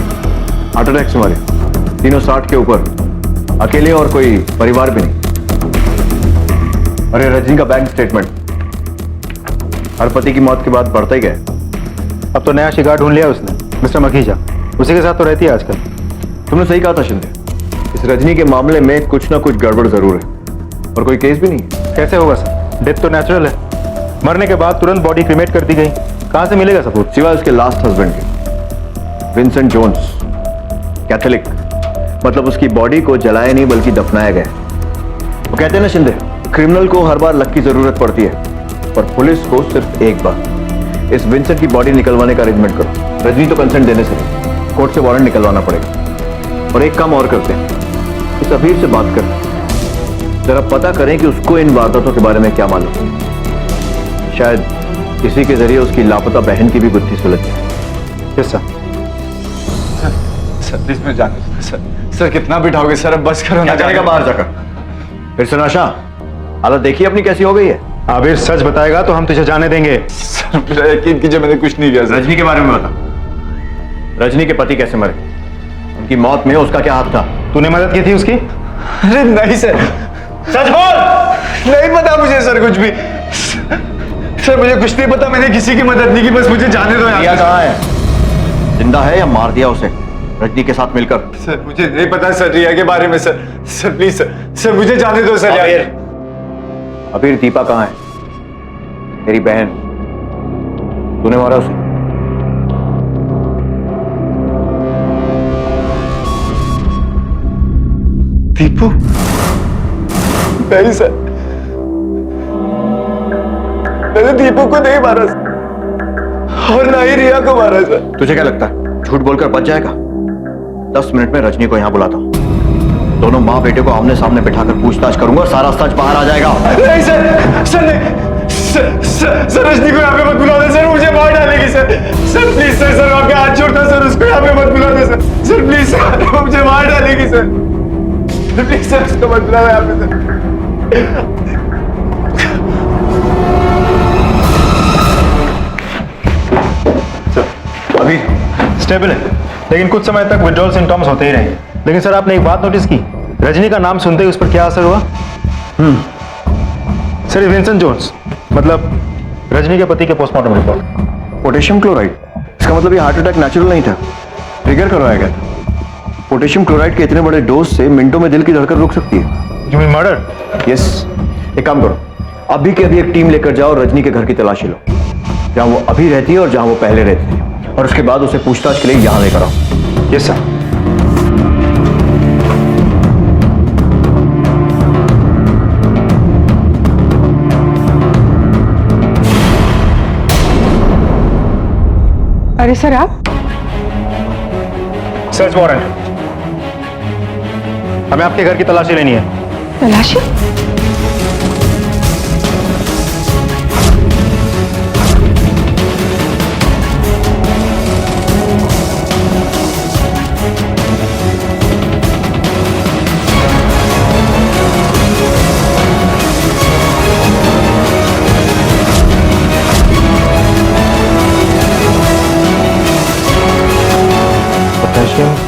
हार्ट अटैक से मरे, तीनों 60 के ऊपर, अकेले और कोई परिवार भी नहीं। अरे रजनी का बैंक स्टेटमेंट हर पति की मौत के बाद बढ़ता ही गया। अब तो नया शिकार ढूंढ लिया उसने, मिस्टर मखीजा। उसी के साथ तो रहती है आजकल। तुमने सही कहा था शिंदे, इस रजनी के मामले में कुछ ना कुछ गड़बड़ जरूर है और कोई केस भी नहीं है। कैसे होगा सर? डेथ तो नेचुरल है। मरने के बाद तुरंत बॉडी क्रिमेट कर दी गई, कहां से मिलेगा सबूत? सिवाय उसके लास्ट हस्बैंड के, विंसेंट जोन्स, कैथोलिक, मतलब उसकी बॉडी को जलाया नहीं बल्कि दफनाया गया। वो कहते हैं ना शिंदे, क्रिमिनल को हर बार लक की जरूरत पड़ती है पर पुलिस को सिर्फ एक बार। इस विंसेंट की बॉडी निकलवाने का अरेंजमेंट करो। रजनी तो कंसेंट देने से नहीं, कोर्ट से वारंट निकलवाना पड़ेगा। और एक काम और करते हैं, इस अबीर से बात करते हैं, जरा पता करें कि उसको इन वारदातों के बारे में क्या मालूम। शायद इसी के जरिए उसकी लापता बहन की भी बुद्धि सुलझ जाए। Yes sir. सर प्लीज मैं जाने दो सर। सर कितना बिठाओगे सर, अब बस करो ना। जाने का बाहर जाकर। फिर से नाशा, हालत देखिए अपनी कैसी हो गई है। आबिर सच बताएगा तो हम तुझे जाने देंगे। सर मेरा यकीन कीजिए, मैंने कुछ नहीं किया सर। रजनी के बारे में बता, रजनी के पति कैसे मरे, उनकी मौत में उसका क्या हाथ था? तूने मदद की थी उसकी? अरे नहीं सर, सच बोल। नहीं पता मुझे सर कुछ भी। सर मुझे कुछ नहीं पता, मैंने किसी की मदद नहीं की, बस मुझे जाने दो। रिया कहाँ है? जिंदा है या मार दिया उसे रजनी के साथ मिलकर? सर मुझे नहीं पता सर रिया के बारे में। सर सर प्लीज सर मुझे जाने दो सर। अबीर दीपा कहाँ है? मेरी बहन, तूने मारा उसे? दीपू? नहीं सर, मैंने दीपू को नहीं मारा सर, और ना ही रिया को मारा सर। तुझे क्या लगता है झूठ बोलकर बच जाएगा? 10 मिनट में रजनी को यहां बुलाता हूं। दोनों माँ बेटे को आमने सामने बिठाकर पूछताछ करूंगा, सारा सच बाहर आ जाएगा। नहीं सर, सर नहीं, सर रजनी को यहाँ पे मत बुला दे सर, मुझे मार डालेगी सर। सर प्लीज सर आपके हाथ छोड़ता सर, उसको यहाँ पे मत बुला दे सर प्लीज सर, मुझे मार डालेगी सर। प्लीज सर उसको मत बुला दे यहाँ पे सर। अभी स्टेबल है, लेकिन कुछ समय तक विड्रॉल सिम्टम्स होते ही रहे। लेकिन सर आपने एक बात नोटिस की, रजनी का नाम सुनते ही उस पर क्या असर हुआ? सर विंसेंट जोन्स, मतलब रजनी के पति के पोस्टमार्टम रिपोर्ट। पोटेशियम क्लोराइड, इसका मतलब ये हार्ट अटैक नेचुरल नहीं था, ट्रिगर करवाया गया था। पोटेशियम क्लोराइड के इतने बड़े डोज से मिनटों में दिल की धड़कन रुक सकती है। You mean murder? यस। एक काम करो, अभी के अभी एक टीम लेकर जाओ, रजनी के घर की तलाशी लो, जहां वो अभी रहती है और जहां वो पहले रहती है, और उसके बाद उसे पूछताछ के लिए यहां लेकर आओ। Yes sir. अरे सर आप? सर्च वारंट, हमें आपके घर की तलाशी लेनी है। तलाशी?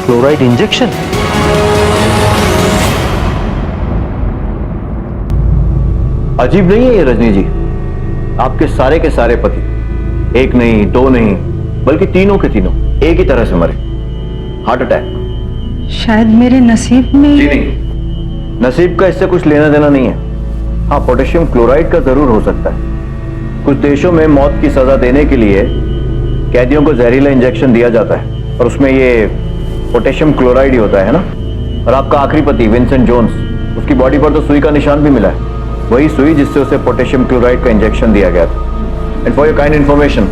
Chloride injection? अजीब नहीं है ये रजनी जी? आपके सारे के सारे पति, एक नहीं दो नहीं बल्कि तीनों के तीनों एक ही तरह से मरे, हार्ट अटैक। शायद मेरे नसीब में। जी नहीं, नसीब का इससे कुछ लेना देना नहीं है। हाँ, पोटेशियम क्लोराइड का जरूर हो सकता है। कुछ देशों में मौत की सजा देने के लिए कैदियों को जहरीला इंजेक्शन दिया जाता है, और उसमें ये पोटेशियम क्लोराइड ही होता है ना। और आपका आखिरी पति विंसेंट जोन्स, उसकी बॉडी पर तो सुई का निशान भी मिला है, वही सुई जिससे उसे पोटेशियम क्लोराइड का इंजेक्शन दिया गया था। And for your kind information,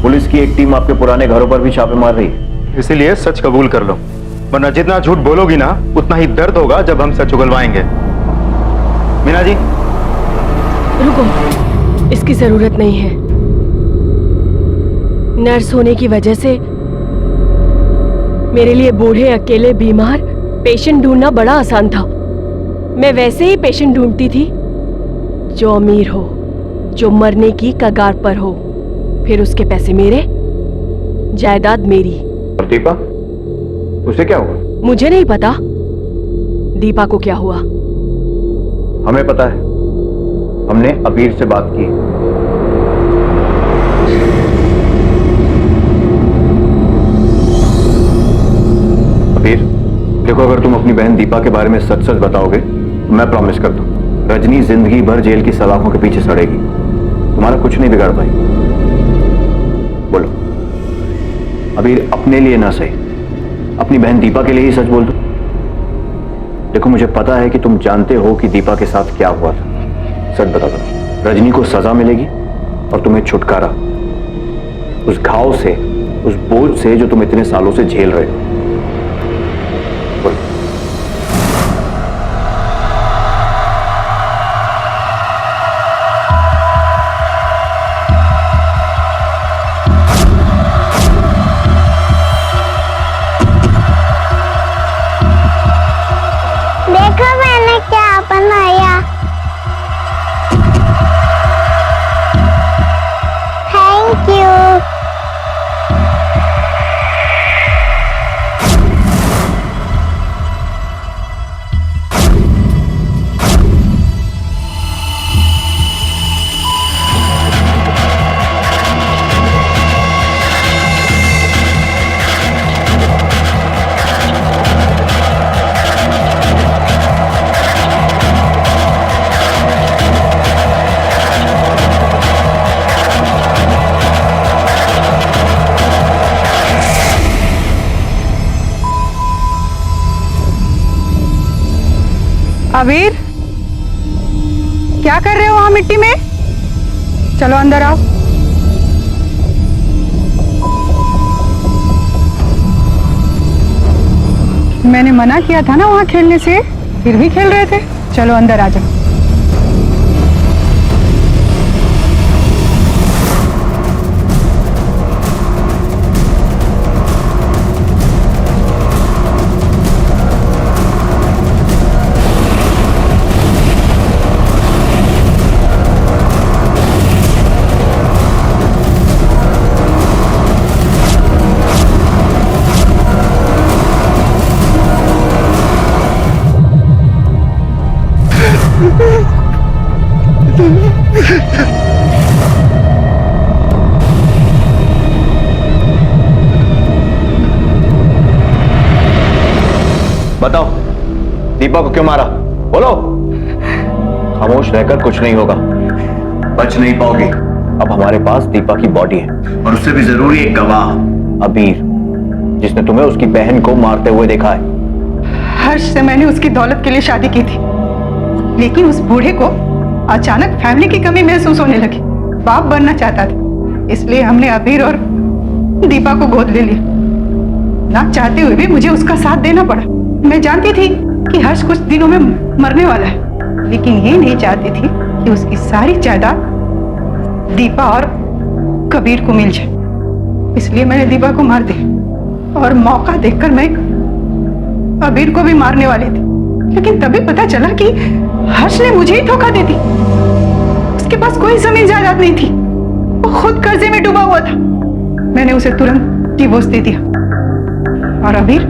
police की एक टीम आपके पुराने घरों पर भी छापे मार रही है। इसीलिए सच कबूल कर लो, वरना जितना झूठ बोलोगी ना उतना ही दर्द होगा जब हम सच उगलवाएंगे। मीना जी रुको, इसकी जरूरत नहीं है। नर्स होने की वजह से मेरे लिए बूढ़े अकेले बीमार पेशेंट ढूंढना बड़ा आसान था। मैं वैसे ही पेशेंट ढूंढती थी जो अमीर हो, जो मरने की कगार पर हो, फिर उसके पैसे मेरे, जायदाद मेरी। और दीपा, उसे क्या हुआ? मुझे नहीं पता दीपा को क्या हुआ। हमें पता है, हमने अबीर से बात की। अबीर, देखो, अगर तुम अपनी बहन दीपा के बारे में सच सच बताओगे तो मैं प्रॉमिस करता हूं, रजनी जिंदगी भर जेल की सलाखों के पीछे सड़ेगी, तुम्हारा कुछ नहीं बिगाड़ पाई। बोलो अबीर, अपने लिए ना सही, अपनी बहन दीपा के लिए ही सच बोल दो। देखो, मुझे पता है कि तुम जानते हो कि दीपा के साथ क्या हुआ था। सच बता दो, रजनी को सजा मिलेगी और तुम्हें छुटकारा उस घाव से, उस बोझ से जो तुम इतने सालों से झेल रहे हो। देखो मैंने क्या बनाया। Thank you. अबीर, क्या कर रहे हो वहां मिट्टी में? चलो अंदर आओ। मैंने मना किया था ना वहाँ खेलने से, फिर भी खेल रहे थे। चलो अंदर आ जाओ। बताओ, दीपा को क्यों मारा? बोलो। खामोश रहकर कुछ नहीं होगा, बच नहीं पाओगी। अब हमारे पास दीपा की बॉडी है और उससे भी जरूरी एक गवाह, अबीर, जिसने तुम्हें उसकी बहन को मारते हुए देखा है। हर्ष से मैंने उसकी दौलत के लिए शादी की थी, लेकिन उस बूढ़े को अचानक फैमिली की कमी महसूस होने लगी। बाप बनना चाहता था, इसलिए हमने अबीर और दीपा को गोद ले लिया। ना चाहते हुए भी मुझे उसका साथ देना पड़ा। मैं जानती थी कि हर्ष कुछ दिनों में मरने वाला है, लेकिन ये नहीं चाहती थी कि उसकी सारी जायदाद दीपा और कबीर को मिल जाए। इसलिए मैंने दीपा को मार दिया और मौका देखकर मैं अबीर को भी मारने वाली थी, लेकिन तभी पता चला कि हर्ष ने मुझे ही धोखा दे दी। उसके पास कोई जमीन जायदाद नहीं थी, वो खुद कर्जे में डूबा हुआ था। मैंने उसे तुरंत डिवोर्स दे दिया और अबीर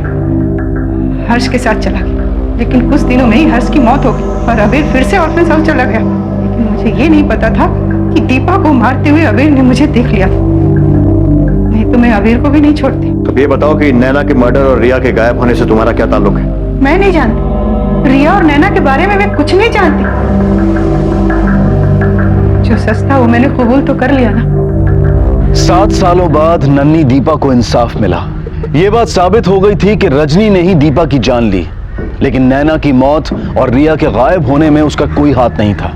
हर्ष के साथ चला गया। लेकिन कुछ दिनों में ही हर्ष की मौत हो गई और अबीर फिर से ऑर्फेनेज हाउस चला गया। लेकिन मुझे ये नहीं पता था कि दीपा को मारते हुए अबीर ने मुझे देख लिया था, नहीं तो मैं अबीर को भी नहीं छोड़ती। तो ये बताओ कि नैना के मर्डर और रिया के गायब होने से तुम्हारा क्या ताल्लुक है? मैं नहीं जानती, रिया और नैना के बारे में मैं कुछ नहीं जानती। जो सच था वो मैंने कबूल तो कर लिया ना। 7 सालों बाद नन्ही दीपा को इंसाफ मिला। यह बात साबित हो गई थी कि रजनी ने ही दीपा की जान ली, लेकिन नैना की मौत और रिया के गायब होने में उसका कोई हाथ नहीं था।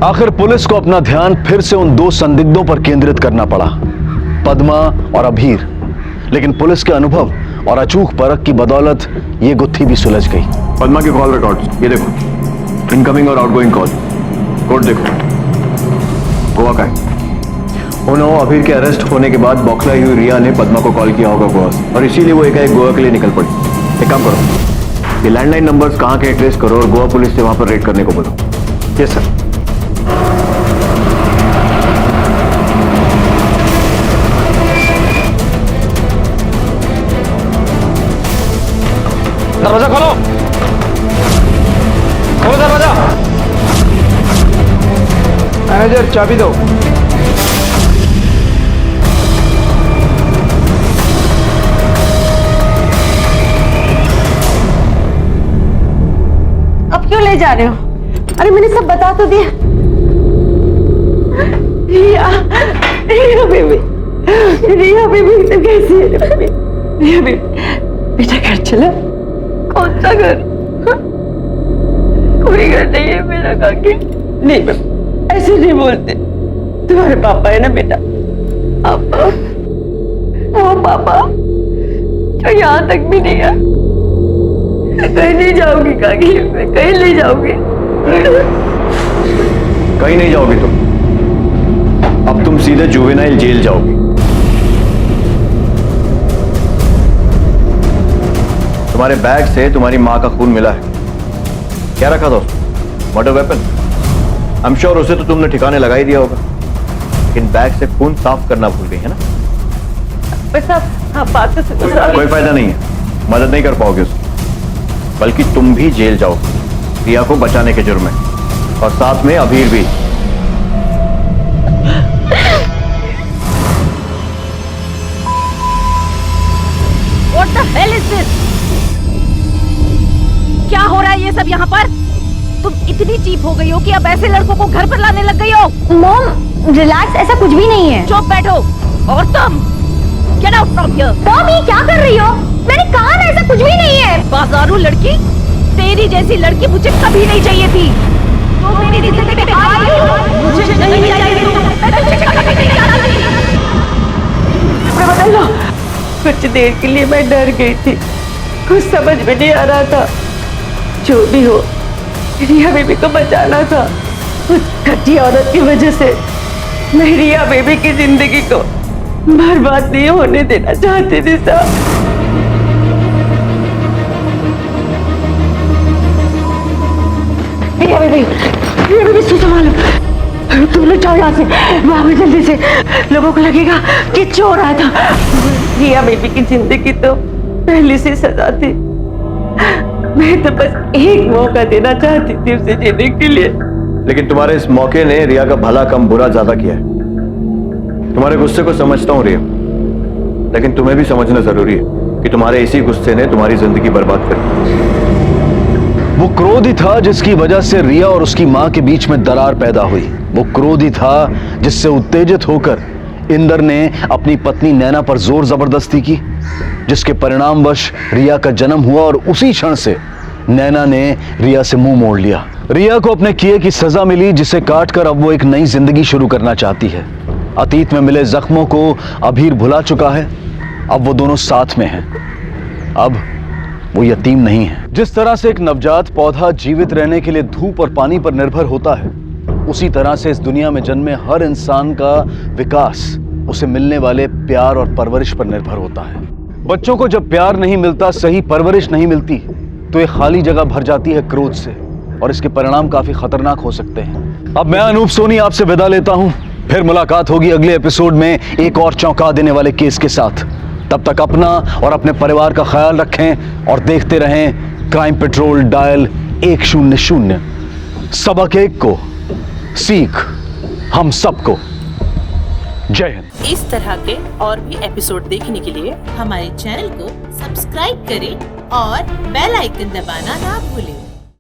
आखिर पुलिस को अपना ध्यान फिर से उन 2 संदिग्धों पर केंद्रित करना पड़ा, पद्मा और अबीर। लेकिन पुलिस के अनुभव और अचूक परख की बदौलत ये गुत्थी भी सुलझ गई। पद्मा के कॉल रिकॉर्ड्स ये देखो, इनकमिंग और आउटगोइंग कॉल कोड देखो। गोवा का है। उन्होंने अबीर के अरेस्ट होने के बाद बौखलाई हुई रिया ने पद्मा को कॉल किया होगा गोवा से, और इसीलिए वो एकाएक गोवा के लिए निकल पड़ी। एक काम करो, ये लैंडलाइन नंबर्स कहाँ के ट्रेस करो और गोवा पुलिस से वहां पर रेड करने को बोलो। Yes sir. दरवाजा खोलो, खोलो दरवाजा। मैनेजर चाबी दो। अब क्यों ले जा रहे हो? अरे मैंने सब बता तो दिया। रिया, रिया बेबी, रिया बेबी तो कैसी है बेबी? रिया बेबी, बेटा घर चला। कौन सा घर? कोई घर नहीं है मेरा काकी। नहीं बेटा, ऐसे नहीं बोलते। तुम्हारे पापा है ना बेटा, पापा, वो पापा जो यहाँ तक भी नहीं है। कहीं नहीं जाओगी काकी, मैं कहीं नहीं जाऊंगी। कहीं नहीं जाओगी तुम, अब तुम सीधे जुवेनाइल जेल जाओगी। तुम्हारे बैग से तुम्हारी माँ का खून मिला है। क्या रखा था उसमें? Murder weapon. I am sure उसे तो तुमने ठिकाने लगा ही दिया होगा, लेकिन बैग से खून साफ करना भूल गई है ना? बात तो कोई फायदा नहीं है, मदद नहीं कर पाओगे उसकी, बल्कि तुम भी जेल जाओ रिया को बचाने के जुर्म में, और साथ में अबीर भी। What the hell is this? क्या हो रहा है ये सब यहाँ पर? तुम इतनी चीप हो गई हो कि अब ऐसे लड़कों को घर पर लाने लग गई हो। मॉम रिलैक्स, ऐसा कुछ भी नहीं है। चुप बैठो। और तुम get out from here. Mom ये क्या कर रही हो? मैंने कहा ना ऐसा कुछ भी नहीं है। बाजारू लड़की, तेरी जैसी लड़की मुझे कभी नहीं चाहिए थी। तो मेरी जिंदगी में आई हो, मुझे नहीं चाहिए थी, मैं तुझे कभी नहीं चाहती। बदल लो। कुछ देर के लिए मैं डर गई थी, कुछ समझ में नहीं आ रहा था। जो भी हो, रिया बेबी को बचाना था। उस घटिया औरत की वजह से मैं रिया बेबी की जिंदगी को बर्बाद नहीं होने देना चाहती थी साहब। रिया बेबी संभालो, तुम लोग जाओ यहाँ से, भागो जल्दी से, लोगों को लगेगा कि चोर आया था। रिया बेबी की जिंदगी तो पहले से सजा थी, मैं तो बस एक मौका देना चाहती थी उसे जीने के लिए। लेकिन तुम्हारे इस मौके ने रिया का भला कम बुरा ज्यादा किया है। तुम्हारे गुस्से को समझता हूं रिया, लेकिन तुम्हें भी समझना जरूरी है कि तुम्हारे इसी गुस्से ने तुम्हारी जिंदगी बर्बाद कर दी। वो क्रोध ही था जिसकी वजह से रिया और उसकी मां के बीच में दरार पैदा हुई। वो क्रोध ही था जिससे उत्तेजित होकर इंदर ने अपनी पत्नी नैना पर जोर जबरदस्ती की, जिसके परिणामवश रिया का जन्म हुआ और उसी क्षण से नैना ने रिया से मुंह मोड़ लिया। रिया को अपने किए की सजा मिली, जिसे काटकर अब वो एक नई जिंदगी शुरू करना चाहती है। अतीत में मिले जख्मों को अभीर भुला चुका है, अब वो दोनों साथ में हैं। अब वो यतीम नहीं है। जिस तरह से एक नवजात पौधा जीवित रहने के लिए धूप और पानी पर निर्भर होता है, उसी तरह से इस दुनिया में जन्मे हर इंसान का विकास उसे मिलने वाले प्यार और परवरिश पर निर्भर होता है। बच्चों को जब प्यार नहीं मिलता, सही परवरिश नहीं मिलती, तो एक खाली जगह भर जाती है क्रोध से, और इसके परिणाम काफी खतरनाक हो सकते हैं। अब मैं अनूप सोनी आपसे विदा लेता हूं, फिर मुलाकात होगी अगले एपिसोड में एक और चौंका देने वाले केस के साथ। तब तक अपना और अपने परिवार का ख्याल रखें और देखते रहें क्राइम पेट्रोल डायल 100। सबक एक को सीख हम सबको। जय हिंद। इस तरह के और भी एपिसोड देखने के लिए हमारे चैनल को सब्सक्राइब करें और बेल आइकन दबाना ना भूलें।